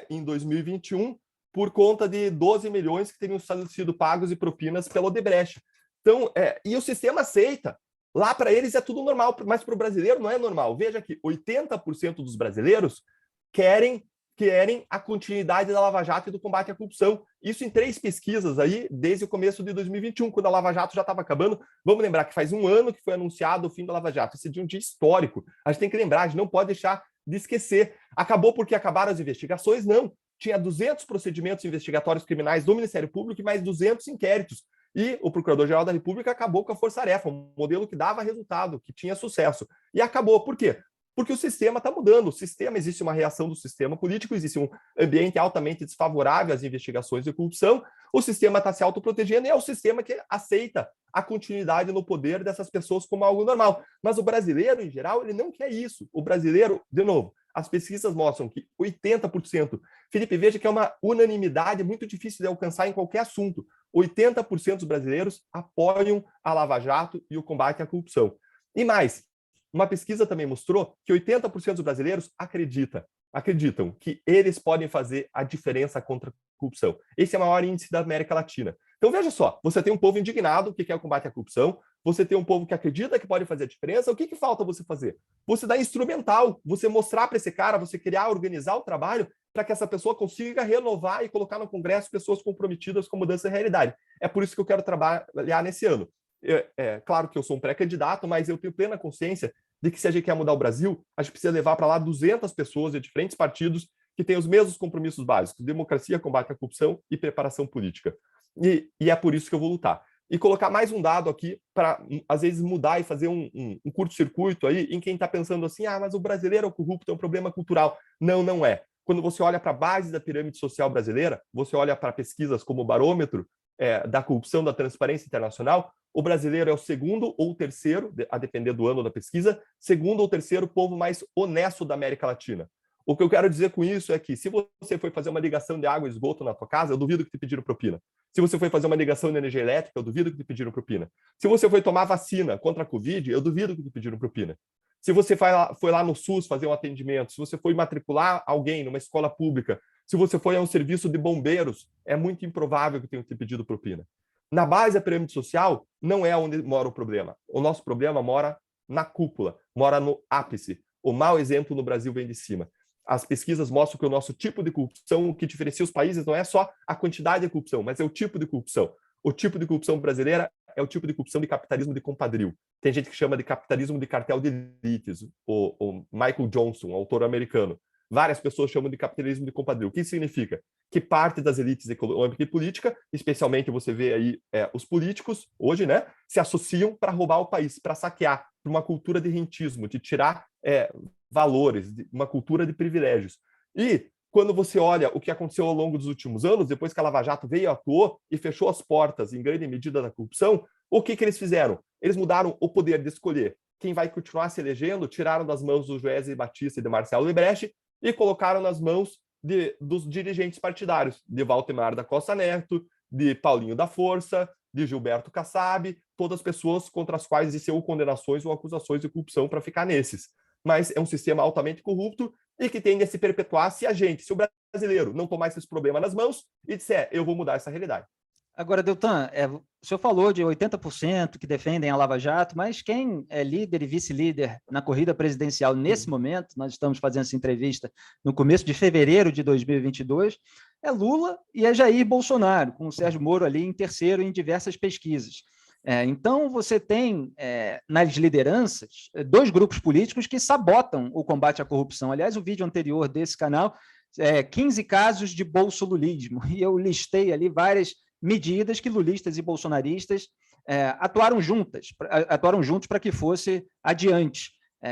em 2021, por conta de 12 milhões que teriam sido pagos de propinas pela Odebrecht. Então, e o sistema aceita. Lá para eles é tudo normal, mas para o brasileiro não é normal. Veja que 80% dos brasileiros querem a continuidade da Lava Jato e do combate à corrupção. Isso em 3 pesquisas aí, desde o começo de 2021, quando a Lava Jato já estava acabando. Vamos lembrar que faz 1 ano que foi anunciado o fim da Lava Jato. Esse dia é um dia histórico. A gente tem que lembrar, a gente não pode deixar de esquecer. Acabou porque acabaram as investigações? Não. Tinha 200 procedimentos investigatórios criminais do Ministério Público e mais 200 inquéritos. E o Procurador-Geral da República acabou com a força-tarefa, um modelo que dava resultado, que tinha sucesso. E acabou. Por quê? Porque o sistema está mudando. Existe uma reação do sistema político, existe um ambiente altamente desfavorável às investigações de corrupção, o sistema está se autoprotegendo e é o sistema que aceita a continuidade no poder dessas pessoas como algo normal. Mas o brasileiro, em geral, ele não quer isso. O brasileiro, de novo, as pesquisas mostram que 80%, Felipe, veja que é uma unanimidade muito difícil de alcançar em qualquer assunto. 80% dos brasileiros apoiam a Lava Jato e o combate à corrupção. E mais, uma pesquisa também mostrou que 80% dos brasileiros acreditam que eles podem fazer a diferença contra a corrupção. Esse é o maior índice da América Latina. Então, veja só, você tem um povo indignado que quer o combate à corrupção, você tem um povo que acredita que pode fazer a diferença, o que falta você fazer? Você dá instrumental, você mostrar para esse cara, você criar, organizar o trabalho para que essa pessoa consiga renovar e colocar no Congresso pessoas comprometidas com mudança de realidade. É por isso que eu quero trabalhar nesse ano. Claro que eu sou um pré-candidato, mas eu tenho plena consciência de que se a gente quer mudar o Brasil, a gente precisa levar para lá 200 pessoas de diferentes partidos que têm os mesmos compromissos básicos: democracia, combate à corrupção e preparação política. E é por isso que eu vou lutar. E colocar mais um dado aqui para, às vezes, mudar e fazer um curto-circuito aí em quem está pensando assim, mas o brasileiro é corrupto, é um problema cultural. Não, não é. Quando você olha para a base da pirâmide social brasileira, você olha para pesquisas como o Barômetro da Corrupção, da Transparência Internacional, o brasileiro é o segundo ou terceiro, a depender do ano da pesquisa, segundo ou terceiro povo mais honesto da América Latina. O que eu quero dizer com isso é que, se você foi fazer uma ligação de água e esgoto na tua casa, eu duvido que te pediram propina. Se você foi fazer uma ligação de energia elétrica, eu duvido que te pediram propina. Se você foi tomar vacina contra a Covid, eu duvido que te pediram propina. Se você foi lá no SUS fazer um atendimento, se você foi matricular alguém numa escola pública, se você foi a um serviço de bombeiros, é muito improvável que tenham te pedido propina. Na base da pirâmide social, não é onde mora o problema. O nosso problema mora na cúpula, mora no ápice. O mau exemplo no Brasil vem de cima. As pesquisas mostram que o nosso tipo de corrupção, o que diferencia os países, não é só a quantidade de corrupção, mas é o tipo de corrupção. O tipo de corrupção brasileira é o tipo de corrupção de capitalismo de compadrio. Tem gente que chama de capitalismo de cartel de elites. O Michael Johnson, autor americano. Várias pessoas chamam de capitalismo de compadrio. O que isso significa? Que parte das elites econômica e política, especialmente você vê aí os políticos, hoje, né, se associam para roubar o país, para saquear, para uma cultura de rentismo, de tirar valores, uma cultura de privilégios. E quando você olha o que aconteceu ao longo dos últimos anos, depois que a Lava Jato veio, atuou e fechou as portas, em grande medida, da corrupção, o que eles fizeram? Eles mudaram o poder de escolher quem vai continuar se elegendo, tiraram das mãos do Joesley Batista e de Marcelo Lebrecht e colocaram nas mãos dos dirigentes partidários, de Valdemar da Costa Neto, de Paulinho da Força, de Gilberto Kassab, todas as pessoas contra as quais existiam condenações ou acusações de corrupção para ficar nesses. Mas é um sistema altamente corrupto e que tende a se perpetuar se o brasileiro não tomar esses problemas nas mãos e disser, eu vou mudar essa realidade. Agora, Deltan, o senhor falou de 80% que defendem a Lava Jato, mas quem é líder e vice-líder na corrida presidencial nesse momento, nós estamos fazendo essa entrevista no começo de fevereiro de 2022, é Lula e é Jair Bolsonaro, com o Sérgio Moro ali em terceiro em diversas pesquisas. Então, você tem nas lideranças dois grupos políticos que sabotam o combate à corrupção. Aliás, o vídeo anterior desse canal, 15 casos de bolsolulismo, e eu listei ali várias medidas que lulistas e bolsonaristas atuaram juntos para que fosse adiante.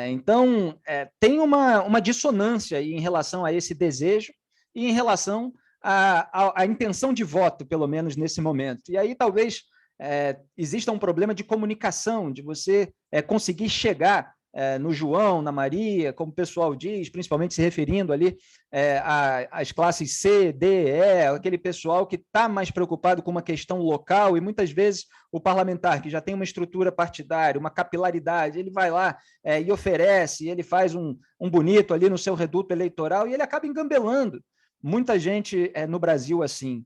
Então, tem uma dissonância aí em relação a esse desejo e em relação à intenção de voto, pelo menos nesse momento. E aí, talvez, exista um problema de comunicação, de você conseguir chegar no João, na Maria, como o pessoal diz, principalmente se referindo ali às classes C, D, E, aquele pessoal que está mais preocupado com uma questão local, e muitas vezes o parlamentar, que já tem uma estrutura partidária, uma capilaridade, ele vai lá e oferece, ele faz um bonito ali no seu reduto eleitoral, e ele acaba engambelando muita gente no Brasil assim.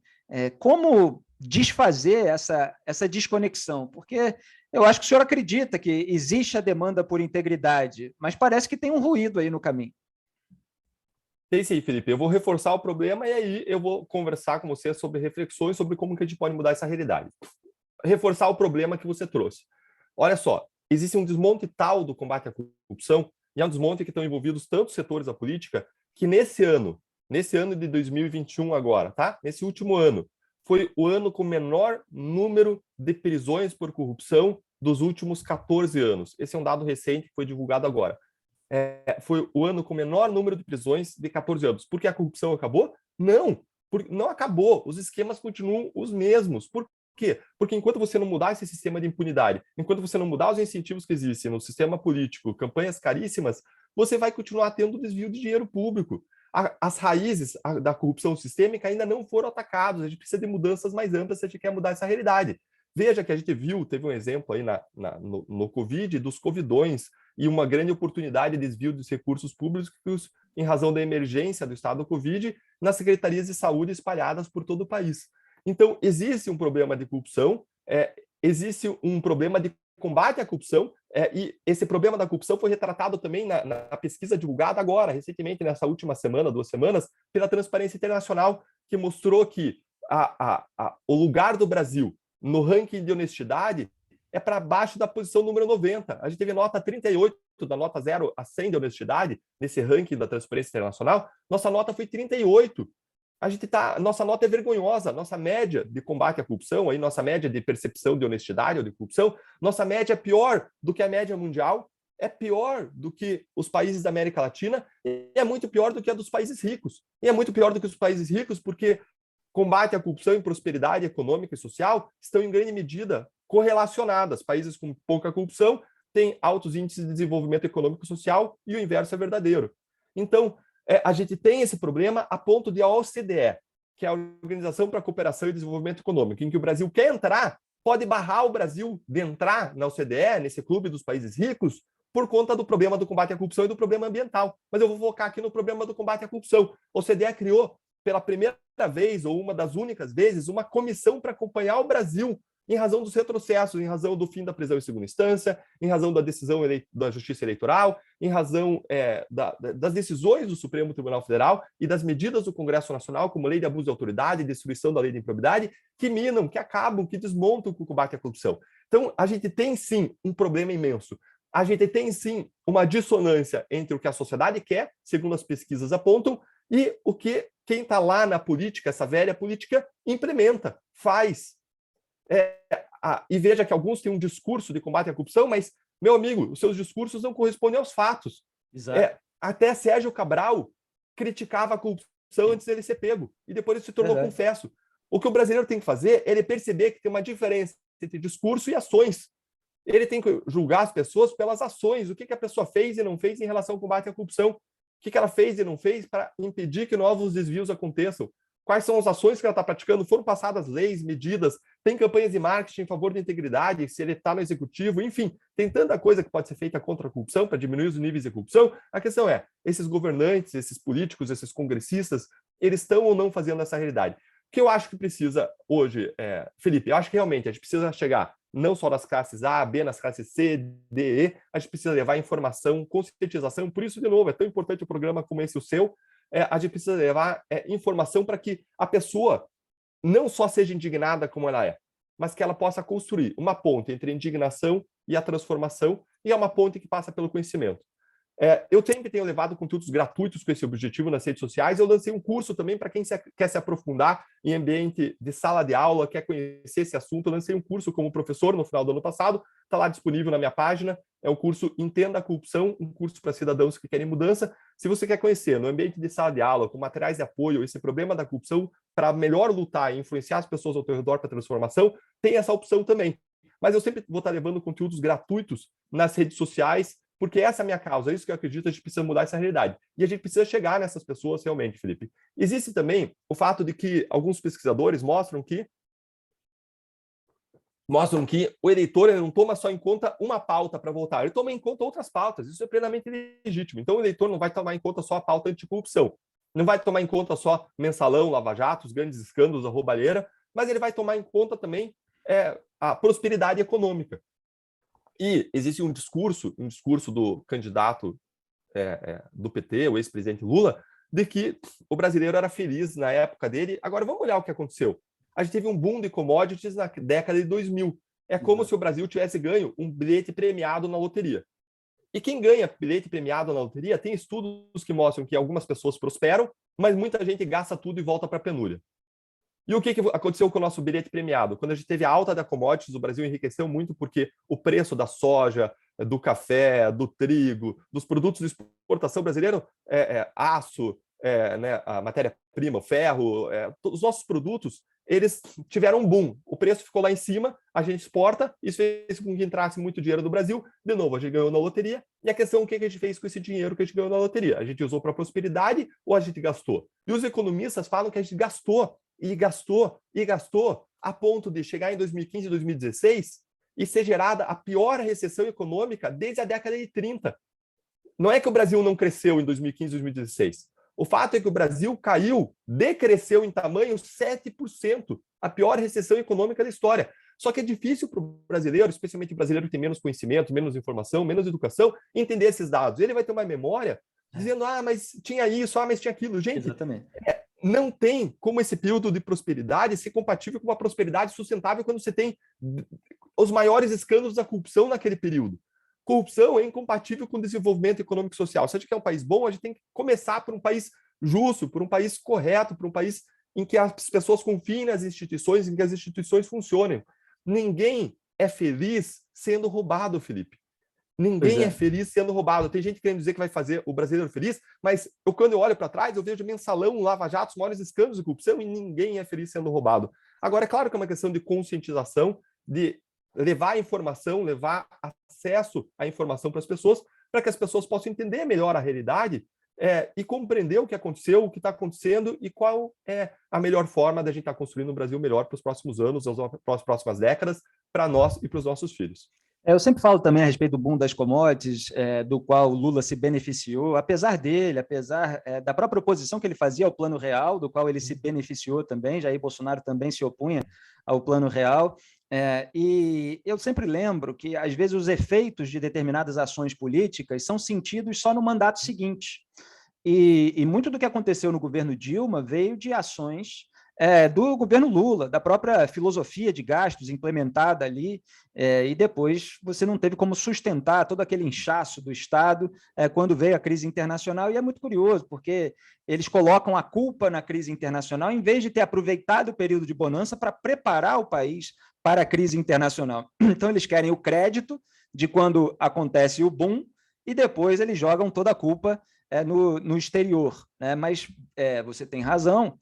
Como desfazer essa desconexão? Porque eu acho que o senhor acredita que existe a demanda por integridade, mas parece que tem um ruído aí no caminho. Tem sim, Felipe. Eu vou reforçar o problema e aí eu vou conversar com você sobre reflexões sobre como que a gente pode mudar essa realidade. Reforçar o problema que você trouxe. Olha só, existe um desmonte tal do combate à corrupção, e é um desmonte que estão envolvidos tantos setores da política, que nesse ano de 2021 agora, tá? Nesse último ano, foi o ano com o menor número de prisões por corrupção dos últimos 14 anos. Esse é um dado recente que foi divulgado agora. Foi o ano com o menor número de prisões de 14 anos. Por que a corrupção acabou? Não, não acabou. Os esquemas continuam os mesmos. Por quê? Porque enquanto você não mudar esse sistema de impunidade, enquanto você não mudar os incentivos que existem no sistema político, campanhas caríssimas, você vai continuar tendo desvio de dinheiro público. As raízes da corrupção sistêmica ainda não foram atacadas. A gente precisa de mudanças mais amplas se a gente quer mudar essa realidade. Veja que a gente viu, teve um exemplo aí no Covid, dos covidões, e uma grande oportunidade de desvio dos recursos públicos em razão da emergência do estado do Covid nas secretarias de saúde espalhadas por todo o país. Então, existe um problema de corrupção, existe um problema de combate à corrupção, e esse problema da corrupção foi retratado também na pesquisa divulgada agora, recentemente, nessa última semana, 2 semanas, pela Transparência Internacional, que mostrou que o lugar do Brasil no ranking de honestidade é para baixo da posição número 90. A gente teve nota 38, da nota 0 a 100 de honestidade, nesse ranking da Transparência Internacional, nossa nota foi 38. Nossa nota é vergonhosa, nossa média de combate à corrupção, aí, nossa média de percepção de honestidade ou de corrupção, nossa média é pior do que a média mundial, é pior do que os países da América Latina e é muito pior do que a dos países ricos. E é muito pior do que os países ricos porque combate à corrupção e prosperidade econômica e social estão em grande medida correlacionadas. Países com pouca corrupção têm altos índices de desenvolvimento econômico e social e o inverso é verdadeiro. Então, a gente tem esse problema a ponto de a OCDE, que é a Organização para a Cooperação e Desenvolvimento Econômico, em que o Brasil quer entrar, pode barrar o Brasil de entrar na OCDE, nesse clube dos países ricos, por conta do problema do combate à corrupção e do problema ambiental. Mas eu vou focar aqui no problema do combate à corrupção. A OCDE criou, pela primeira vez, ou uma das únicas vezes, uma comissão para acompanhar o Brasil em razão dos retrocessos, em razão do fim da prisão em segunda instância, em razão da decisão da Justiça Eleitoral, em razão das decisões do Supremo Tribunal Federal e das medidas do Congresso Nacional, como lei de abuso de autoridade, destruição da lei de improbidade, que minam, que acabam, que desmontam o combate à corrupção. Então, a gente tem, sim, um problema imenso. A gente tem, sim, uma dissonância entre o que a sociedade quer, segundo as pesquisas apontam, e o que quem está lá na política, essa velha política, implementa, faz. E veja que alguns têm um discurso de combate à corrupção, mas, meu amigo, os seus discursos não correspondem aos fatos. Até Sérgio Cabral criticava a corrupção antes dele ser pego, e depois ele se tornou confesso. O que o brasileiro tem que fazer é ele perceber que tem uma diferença entre discurso e ações. Ele tem que julgar as pessoas pelas ações, o que a pessoa fez e não fez em relação ao combate à corrupção, o que ela fez e não fez para impedir que novos desvios aconteçam. Quais são as ações que ela está praticando? Foram passadas leis, medidas, tem campanhas de marketing em favor da integridade, se ele está no executivo, enfim, tem tanta coisa que pode ser feita contra a corrupção, para diminuir os níveis de corrupção. A questão é, esses governantes, esses políticos, esses congressistas, eles estão ou não fazendo essa realidade? O que eu acho que precisa hoje, Felipe, eu acho que realmente a gente precisa chegar não só nas classes A, B, nas classes C, D, E, a gente precisa levar informação, conscientização, por isso, de novo, é tão importante um programa como esse, o seu, a gente precisa levar informação para que a pessoa não só seja indignada como ela é, mas que ela possa construir uma ponte entre a indignação e a transformação, e é uma ponte que passa pelo conhecimento. Eu sempre tenho levado conteúdos gratuitos com esse objetivo nas redes sociais. Eu lancei um curso também para quem quer se aprofundar em ambiente de sala de aula, quer conhecer esse assunto. Eu lancei um curso como professor no final do ano passado, está lá disponível na minha página. É o curso Entenda a Corrupção, um curso para cidadãos que querem mudança. Se você quer conhecer no ambiente de sala de aula, com materiais de apoio, esse problema da corrupção, para melhor lutar e influenciar as pessoas ao teu redor para a transformação, tem essa opção também. Mas eu sempre vou estar levando conteúdos gratuitos nas redes sociais, porque essa é a minha causa, é isso que eu acredito, a gente precisa mudar essa realidade. E a gente precisa chegar nessas pessoas realmente, Felipe. Existe também o fato de que alguns pesquisadores mostram que o eleitor ele não toma só em conta uma pauta para votar, ele toma em conta outras pautas, isso é plenamente legítimo. Então o eleitor não vai tomar em conta só a pauta anticorrupção, não vai tomar em conta só mensalão, lava-jato, os grandes escândalos, a roubalheira, mas ele vai tomar em conta também a prosperidade econômica. E existe um discurso do candidato do PT, o ex-presidente Lula, de que o brasileiro era feliz na época dele. Agora, vamos olhar o que aconteceu. A gente teve um boom de commodities na década de 2000. É como se o Brasil tivesse ganho um bilhete premiado na loteria. E quem ganha bilhete premiado na loteria, tem estudos que mostram que algumas pessoas prosperam, mas muita gente gasta tudo e volta para a penúria. E o que aconteceu com o nosso bilhete premiado? Quando a gente teve a alta da commodities, o Brasil enriqueceu muito porque o preço da soja, do café, do trigo, dos produtos de exportação brasileiro, aço, a matéria-prima, o ferro, os nossos produtos, eles tiveram um boom. O preço ficou lá em cima, a gente exporta, isso fez com que entrasse muito dinheiro do Brasil. De novo, a gente ganhou na loteria. E a questão é o que a gente fez com esse dinheiro que a gente ganhou na loteria? A gente usou para prosperidade ou a gente gastou? E os economistas falam que a gente gastou, e gastou, e gastou, a ponto de chegar em 2015 e 2016 e ser gerada a pior recessão econômica desde a década de 30. Não é que o Brasil não cresceu em 2015 e 2016. O fato é que o Brasil caiu, decresceu em tamanho 7%, a pior recessão econômica da história. Só que é difícil para o brasileiro, especialmente o brasileiro que tem menos conhecimento, menos informação, menos educação, entender esses dados. Ele vai ter uma memória dizendo, mas tinha isso, mas tinha aquilo. Gente, exatamente. Não tem como esse período de prosperidade ser compatível com uma prosperidade sustentável quando você tem os maiores escândalos da corrupção naquele período. Corrupção é incompatível com desenvolvimento econômico e social. Se a gente quer um país bom, a gente tem que começar por um país justo, por um país correto, por um país em que as pessoas confiem nas instituições, em que as instituições funcionem. Ninguém é feliz sendo roubado, Felipe. Ninguém é feliz sendo roubado. Tem gente querendo dizer que vai fazer o brasileiro feliz, mas quando eu olho para trás, eu vejo mensalão, lava-jato, os maiores escândalos de corrupção, e ninguém é feliz sendo roubado. Agora, é claro que é uma questão de conscientização, de levar informação, levar acesso à informação para as pessoas, para que as pessoas possam entender melhor a realidade e compreender o que aconteceu, o que está acontecendo e qual é a melhor forma da gente estar construindo um Brasil melhor para os próximos anos, para as próximas décadas, para nós e para os nossos filhos. Eu sempre falo também a respeito do boom das commodities, do qual o Lula se beneficiou, apesar dele, apesar da própria oposição que ele fazia ao Plano Real, do qual ele se beneficiou também. Jair Bolsonaro também se opunha ao Plano Real. E eu sempre lembro que, às vezes, os efeitos de determinadas ações políticas são sentidos só no mandato seguinte. E muito do que aconteceu no governo Dilma veio de ações do governo Lula, da própria filosofia de gastos implementada ali, e depois você não teve como sustentar todo aquele inchaço do Estado quando veio a crise internacional. E é muito curioso, porque eles colocam a culpa na crise internacional, em vez de ter aproveitado o período de bonança para preparar o país para a crise internacional. Então, eles querem o crédito de quando acontece o boom, e depois eles jogam toda a culpa no exterior, né? Mas você tem razão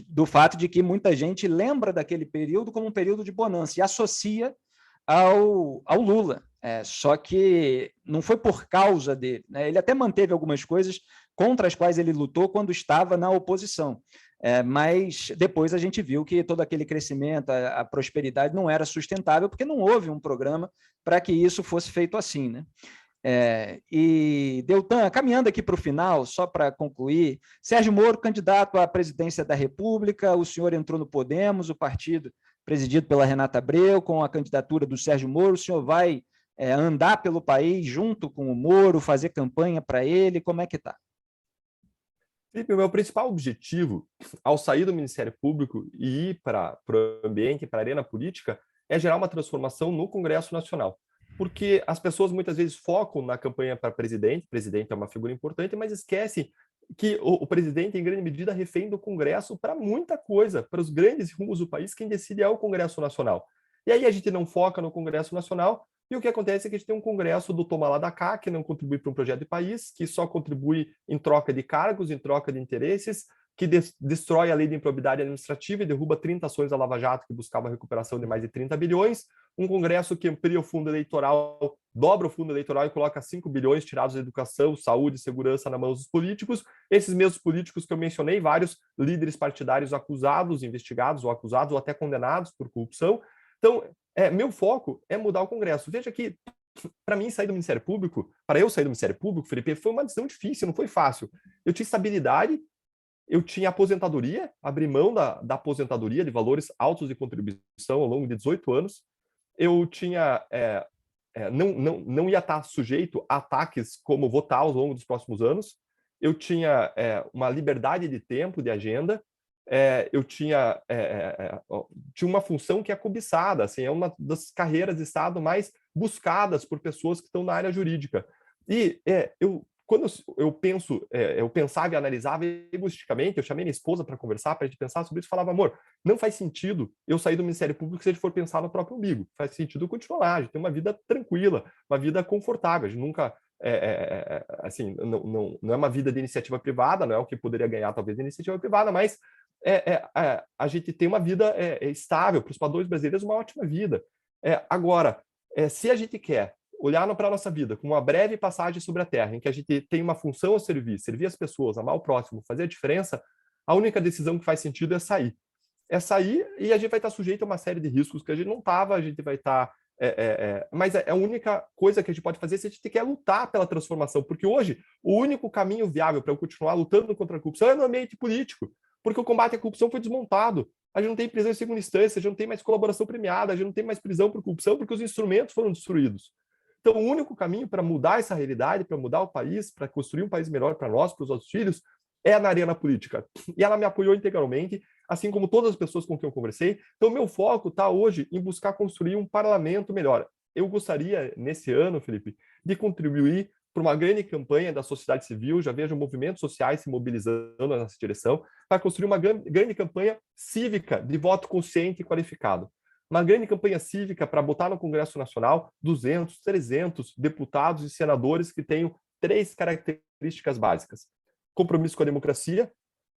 do fato de que muita gente lembra daquele período como um período de bonança e associa ao Lula. Só que não foi por causa dele, né? Ele até manteve algumas coisas contra as quais ele lutou quando estava na oposição. Mas depois a gente viu que todo aquele crescimento, a prosperidade não era sustentável, porque não houve um programa para que isso fosse feito assim, né? E, Deltan, caminhando aqui para o final, só para concluir, Sérgio Moro, candidato à presidência da República, o senhor entrou no Podemos, o partido presidido pela Renata Abreu, com a candidatura do Sérgio Moro, o senhor vai andar pelo país junto com o Moro, fazer campanha para ele, como é que está? Felipe, o meu principal objetivo, ao sair do Ministério Público e ir para o ambiente, para a arena política, é gerar uma transformação no Congresso Nacional. Porque as pessoas muitas vezes focam na campanha para presidente é uma figura importante, mas esquecem que o presidente, em grande medida, é refém do Congresso para muita coisa, para os grandes rumos do país, quem decide é o Congresso Nacional. E aí a gente não foca no Congresso Nacional, e o que acontece é que a gente tem um Congresso do toma lá da cá, que não contribui para um projeto de país, que só contribui em troca de cargos, em troca de interesses, que destrói a lei de improbidade administrativa e derruba 30 ações da Lava Jato que buscava a recuperação de mais de 30 bilhões, um Congresso que amplia o fundo eleitoral, dobra o fundo eleitoral e coloca 5 bilhões tirados da educação, saúde e segurança na mão dos políticos. Esses mesmos políticos que eu mencionei, vários líderes partidários acusados, investigados ou acusados ou até condenados por corrupção. Então, meu foco é mudar o Congresso. Veja que, para mim, sair do Ministério Público, para eu sair do Ministério Público, Felipe, foi uma decisão difícil, não foi fácil. Eu tinha estabilidade, eu tinha aposentadoria, abri mão da aposentadoria de valores altos de contribuição ao longo de 18 anos. Eu tinha não ia estar sujeito a ataques como votar ao longo dos próximos anos. Eu tinha uma liberdade de tempo, de agenda. Eu tinha uma função que é cobiçada, assim, é uma das carreiras de Estado mais buscadas por pessoas que estão na área jurídica. E quando eu pensava e analisava egoisticamente, eu chamei minha esposa para conversar, para a gente pensar sobre isso, falava, amor, não faz sentido eu sair do Ministério Público se a gente for pensar no próprio umbigo. Faz sentido eu continuar lá, a gente tem uma vida tranquila, uma vida confortável, a gente nunca... assim, não é uma vida de iniciativa privada, não é o que poderia ganhar talvez de iniciativa privada, mas a gente tem uma vida estável, para os padrões brasileiros, uma ótima vida. Agora, se a gente quer olhar para a nossa vida como uma breve passagem sobre a Terra, em que a gente tem uma função a servir as pessoas, amar o próximo, fazer a diferença, a única decisão que faz sentido é sair. É sair e a gente vai estar sujeito a uma série de riscos que a gente não estava, a gente vai estar... mas a única coisa que a gente pode fazer é se a gente quer lutar pela transformação, porque hoje o único caminho viável para eu continuar lutando contra a corrupção é no ambiente político, porque o combate à corrupção foi desmontado. A gente não tem prisão em segunda instância, a gente não tem mais colaboração premiada, a gente não tem mais prisão por corrupção, porque os instrumentos foram destruídos. Então, o único caminho para mudar essa realidade, para mudar o país, para construir um país melhor para nós, para os nossos filhos, é na arena política. E ela me apoiou integralmente. assim como todas as pessoas com quem eu conversei. Então, meu foco está hoje em buscar construir um parlamento melhor. Eu gostaria, nesse ano, Felipe, de contribuir para uma grande campanha da sociedade civil, já vejo movimentos sociais se mobilizando nessa direção, para construir uma grande campanha cívica de voto consciente e qualificado. Uma grande campanha cívica para botar no Congresso Nacional 200, 300 deputados e senadores que tenham 3 características básicas: compromisso com a democracia,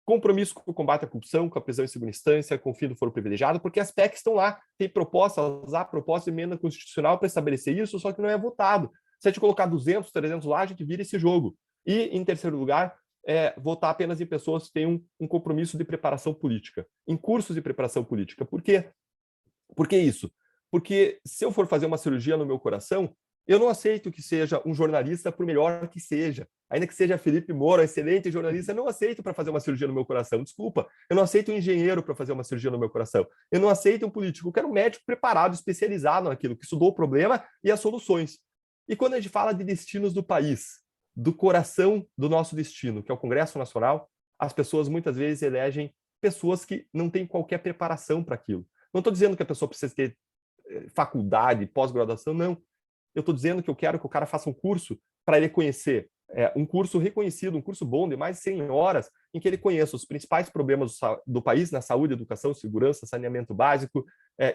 compromisso com o combate à corrupção, com a prisão em segunda instância, com o fim do foro privilegiado, porque as PECs estão lá, tem propostas, há proposta de emenda constitucional para estabelecer isso, só que não é votado. Se a gente colocar 200, 300 lá, a gente vira esse jogo. E, em terceiro lugar, votar apenas em pessoas que têm um compromisso de preparação política, em cursos de preparação política. Por quê? Por que isso? Porque se eu for fazer uma cirurgia no meu coração, eu não aceito que seja um jornalista, por melhor que seja. Ainda que seja Felipe Moura, excelente jornalista, eu não aceito para fazer uma cirurgia no meu coração. Desculpa, eu não aceito um engenheiro para fazer uma cirurgia no meu coração. Eu não aceito um político, eu quero um médico preparado, especializado naquilo, que estudou o problema e as soluções. E quando a gente fala de destinos do país, do coração do nosso destino, que é o Congresso Nacional, as pessoas muitas vezes elegem pessoas que não têm qualquer preparação para aquilo. Não estou dizendo que a pessoa precisa ter faculdade, pós-graduação, não. Eu estou dizendo que eu quero que o cara faça um curso para ele conhecer, um curso reconhecido, um curso bom de mais de 100 horas, em que ele conheça os principais problemas do país na saúde, educação, segurança, saneamento básico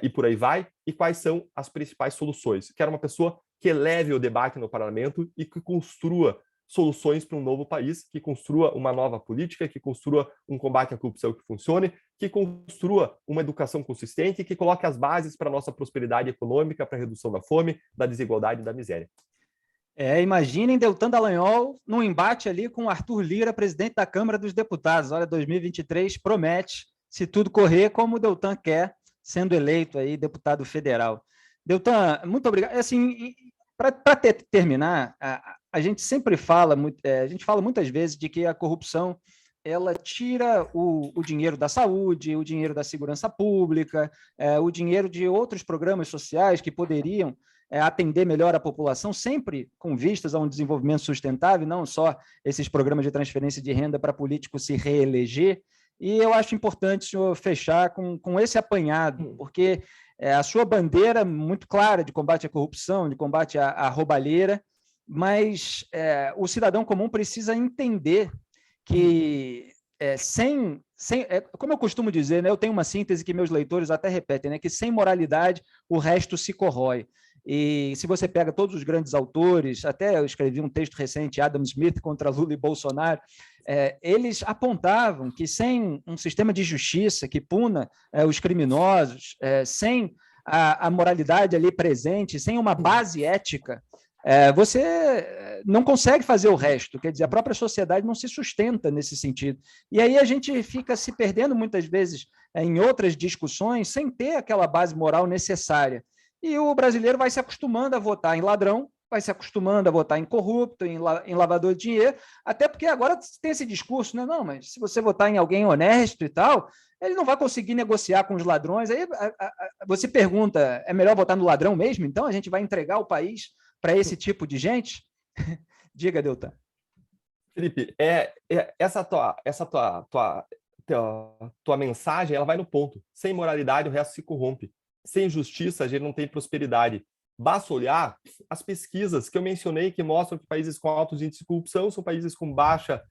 e por aí vai, e quais são as principais soluções. Quero uma pessoa que eleve o debate no parlamento e que construa soluções para um novo país, que construa uma nova política, que construa um combate à corrupção que funcione, que construa uma educação consistente e que coloque as bases para a nossa prosperidade econômica, para a redução da fome, da desigualdade e da miséria. Imaginem Deltan Dallagnol num embate ali com Arthur Lira, presidente da Câmara dos Deputados. Olha, 2023 promete, se tudo correr como o Deltan quer, sendo eleito aí deputado federal. Deltan, muito obrigado. Assim, para terminar, a gente sempre fala, a gente fala muitas vezes de que a corrupção ela tira o dinheiro da saúde, o dinheiro da segurança pública, o dinheiro de outros programas sociais que poderiam atender melhor a população, sempre com vistas a um desenvolvimento sustentável, não só esses programas de transferência de renda para políticos se reeleger. E eu acho importante o senhor fechar com esse apanhado, porque a sua bandeira muito clara de combate à corrupção, de combate à roubalheira, mas o cidadão comum precisa entender que como eu costumo dizer, né, eu tenho uma síntese que meus leitores até repetem, né, que sem moralidade o resto se corrói. E se você pega todos os grandes autores, até eu escrevi um texto recente, Adam Smith contra Lula e Bolsonaro, eles apontavam que sem um sistema de justiça que puna os criminosos, sem a moralidade ali presente, sem uma base ética, você não consegue fazer o resto, quer dizer, a própria sociedade não se sustenta nesse sentido. E aí a gente fica se perdendo muitas vezes em outras discussões sem ter aquela base moral necessária. E o brasileiro vai se acostumando a votar em ladrão, vai se acostumando a votar em corrupto, em lavador de dinheiro, até porque agora tem esse discurso, né? Não, mas se você votar em alguém honesto e tal, ele não vai conseguir negociar com os ladrões. Aí você pergunta, é melhor votar no ladrão mesmo? Então a gente vai entregar o país para esse tipo de gente? Diga, Deltan. Felipe, essa tua mensagem, ela vai no ponto. Sem moralidade, o resto se corrompe. Sem justiça, a gente não tem prosperidade. Basta olhar as pesquisas que eu mencionei que mostram que países com altos índices de corrupção são países com baixa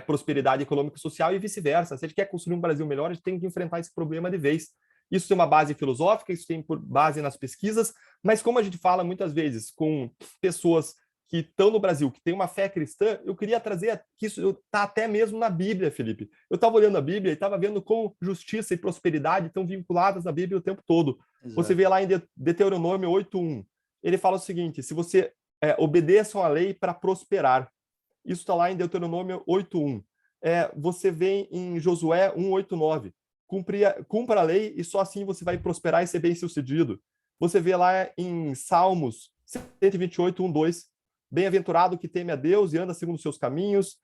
prosperidade econômica e social e vice-versa. Se a gente quer construir um Brasil melhor, a gente tem que enfrentar esse problema de vez. Isso tem uma base filosófica, isso tem por base nas pesquisas, mas como a gente fala muitas vezes com pessoas que estão no Brasil, que têm uma fé cristã, eu queria trazer que isso está até mesmo na Bíblia, Felipe. Eu estava olhando a Bíblia e estava vendo como justiça e prosperidade estão vinculadas na Bíblia o tempo todo. Exato. Você vê lá em Deuteronômio 8:1, ele fala o seguinte: se você obedeçam a lei para prosperar. Isso está lá em Deuteronômio 8:1. Você vê em Josué 1:8-9. Cumpra a lei e só assim você vai prosperar e ser bem-sucedido. Você vê lá em Salmos 128:1-2. Bem-aventurado que teme a Deus e anda segundo os seus caminhos,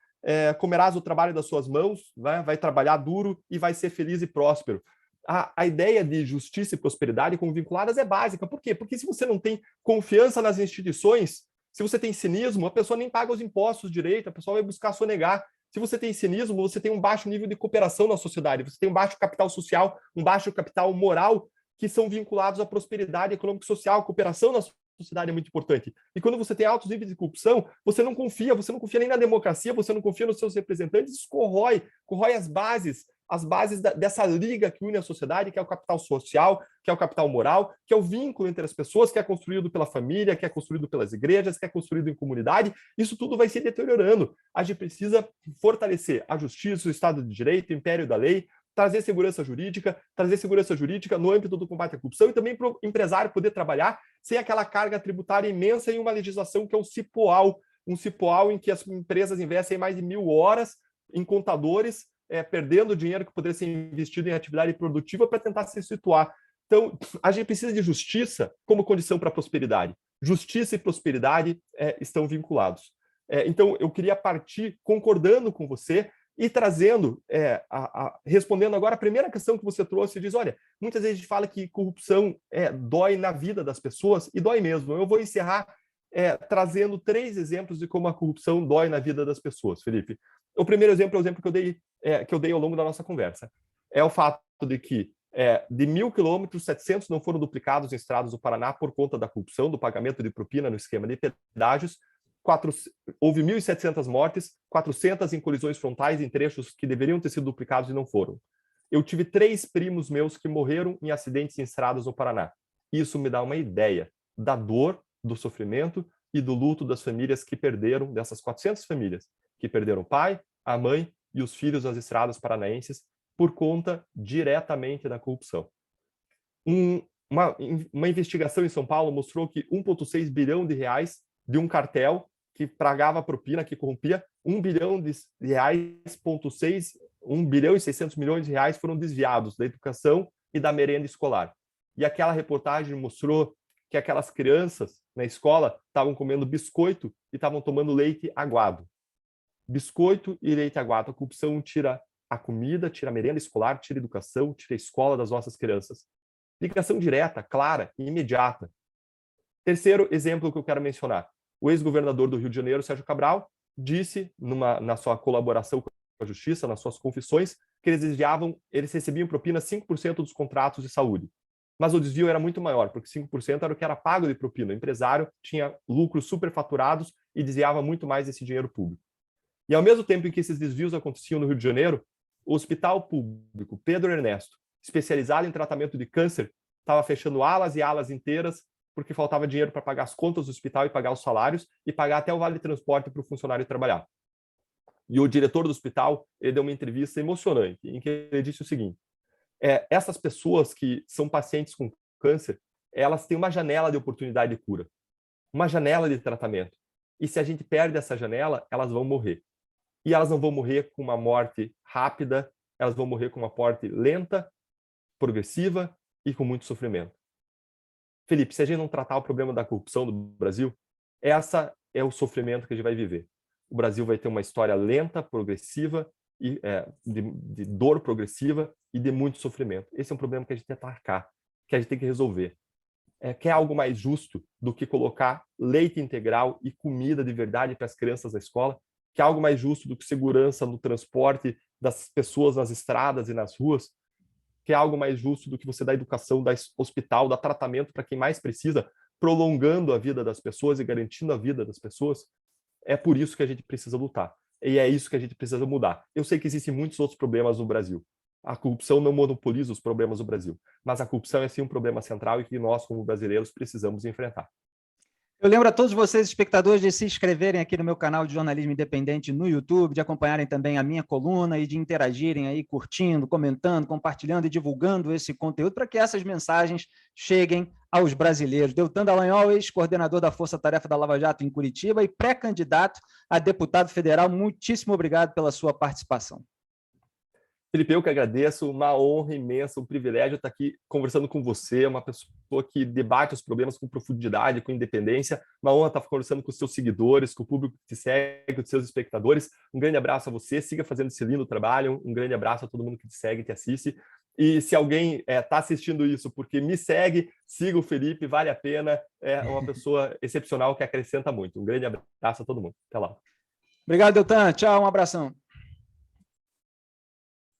comerás o trabalho das suas mãos, vai trabalhar duro e vai ser feliz e próspero. A ideia de justiça e prosperidade como vinculadas é básica. Por quê? Porque se você não tem confiança nas instituições, se você tem cinismo, a pessoa nem paga os impostos direito, a pessoa vai buscar sonegar. Se você tem cinismo, você tem um baixo nível de cooperação na sociedade, você tem um baixo capital social, um baixo capital moral, que são vinculados à prosperidade econômica e social. A cooperação na sociedade é muito importante. E quando você tem altos níveis de corrupção, você não confia nem na democracia, você não confia nos seus representantes, isso corrói as bases dessa liga que une a sociedade, que é o capital social, que é o capital moral, que é o vínculo entre as pessoas, que é construído pela família, que é construído pelas igrejas, que é construído em comunidade. Isso tudo vai se deteriorando. A gente precisa fortalecer a justiça, o Estado de Direito, o império da lei, trazer segurança jurídica no âmbito do combate à corrupção e também para o empresário poder trabalhar sem aquela carga tributária imensa em uma legislação que é um cipoal em que as empresas investem mais de 1.000 horas em contadores, perdendo dinheiro que poderia ser investido em atividade produtiva para tentar se situar. Então, a gente precisa de justiça como condição para a prosperidade. Justiça e prosperidade estão vinculados. Então, eu queria partir concordando com você e trazendo, respondendo agora a primeira questão que você trouxe, diz, olha, muitas vezes a gente fala que corrupção dói na vida das pessoas, e dói mesmo. Eu vou encerrar trazendo 3 exemplos de como a corrupção dói na vida das pessoas, Felipe. O primeiro exemplo é o exemplo que eu dei ao longo da nossa conversa. É o fato de que de 1.000 quilômetros, 700 não foram duplicados em estradas do Paraná por conta da corrupção, do pagamento de propina no esquema de pedágios. Houve 1.700 mortes, 400 em colisões frontais em trechos que deveriam ter sido duplicados e não foram. Eu tive 3 primos meus que morreram em acidentes em estradas no Paraná. Isso me dá uma ideia da dor, do sofrimento e do luto das famílias que perderam, dessas 400 famílias, que perderam o pai, a mãe e os filhos nas estradas paranaenses por conta diretamente da corrupção. Uma investigação em São Paulo mostrou que 1,6 bilhão de reais de um cartel que pagava propina, que corrompia, 1 bilhão de reais, 1 bilhão e 600 milhões de reais foram desviados da educação e da merenda escolar. E aquela reportagem mostrou que aquelas crianças na escola estavam comendo biscoito e estavam tomando leite aguado. Biscoito e leite aguado. A corrupção tira a comida, tira a merenda escolar, tira a educação, tira a escola das nossas crianças. Ligação direta, clara e imediata. Terceiro exemplo que eu quero mencionar. O ex-governador do Rio de Janeiro, Sérgio Cabral, disse na sua colaboração com a Justiça, nas suas confissões, que eles recebiam propina 5% dos contratos de saúde. Mas o desvio era muito maior, porque 5% era o que era pago de propina. O empresário tinha lucros superfaturados e desviava muito mais desse dinheiro público. E ao mesmo tempo em que esses desvios aconteciam no Rio de Janeiro, o Hospital Público Pedro Ernesto, especializado em tratamento de câncer, estava fechando alas e alas inteiras porque faltava dinheiro para pagar as contas do hospital e pagar os salários e pagar até o vale-transporte para o funcionário trabalhar. E o diretor do hospital, ele deu uma entrevista emocionante, em que ele disse o seguinte: essas pessoas que são pacientes com câncer, elas têm uma janela de oportunidade de cura, uma janela de tratamento. E se a gente perde essa janela, elas vão morrer. E elas não vão morrer com uma morte rápida, elas vão morrer com uma morte lenta, progressiva e com muito sofrimento. Felipe, se a gente não tratar o problema da corrupção do Brasil, essa é o sofrimento que a gente vai viver. O Brasil vai ter uma história lenta, progressiva, e de dor progressiva e de muito sofrimento. Esse é um problema que a gente tem que atacar, que a gente tem que resolver. Quer algo mais justo do que colocar leite integral e comida de verdade para as crianças na escola? Quer algo mais justo do que segurança no transporte das pessoas nas estradas e nas ruas? Que é algo mais justo do que você dar educação, dar hospital, dar tratamento para quem mais precisa, prolongando a vida das pessoas e garantindo a vida das pessoas? É por isso que a gente precisa lutar. E é isso que a gente precisa mudar. Eu sei que existem muitos outros problemas no Brasil. A corrupção não monopoliza os problemas do Brasil, mas a corrupção é sim um problema central e que nós, como brasileiros, precisamos enfrentar. Eu lembro a todos vocês, espectadores, de se inscreverem aqui no meu canal de jornalismo independente no YouTube, de acompanharem também a minha coluna e de interagirem aí, curtindo, comentando, compartilhando e divulgando esse conteúdo para que essas mensagens cheguem aos brasileiros. Deltan Dallagnol, ex-coordenador da Força Tarefa da Lava Jato em Curitiba e pré-candidato a deputado federal, muitíssimo obrigado pela sua participação. Felipe, eu que agradeço, uma honra imensa, um privilégio estar aqui conversando com você, uma pessoa que debate os problemas com profundidade, com independência, uma honra estar conversando com os seus seguidores, com o público que te segue, com os seus espectadores. Um grande abraço a você, siga fazendo esse lindo trabalho, um grande abraço a todo mundo que te segue, te assiste. E se alguém está assistindo isso porque me segue, siga o Felipe, vale a pena, é uma pessoa excepcional que acrescenta muito. Um grande abraço a todo mundo. Até lá. Obrigado, Deltan. Tchau, um abração.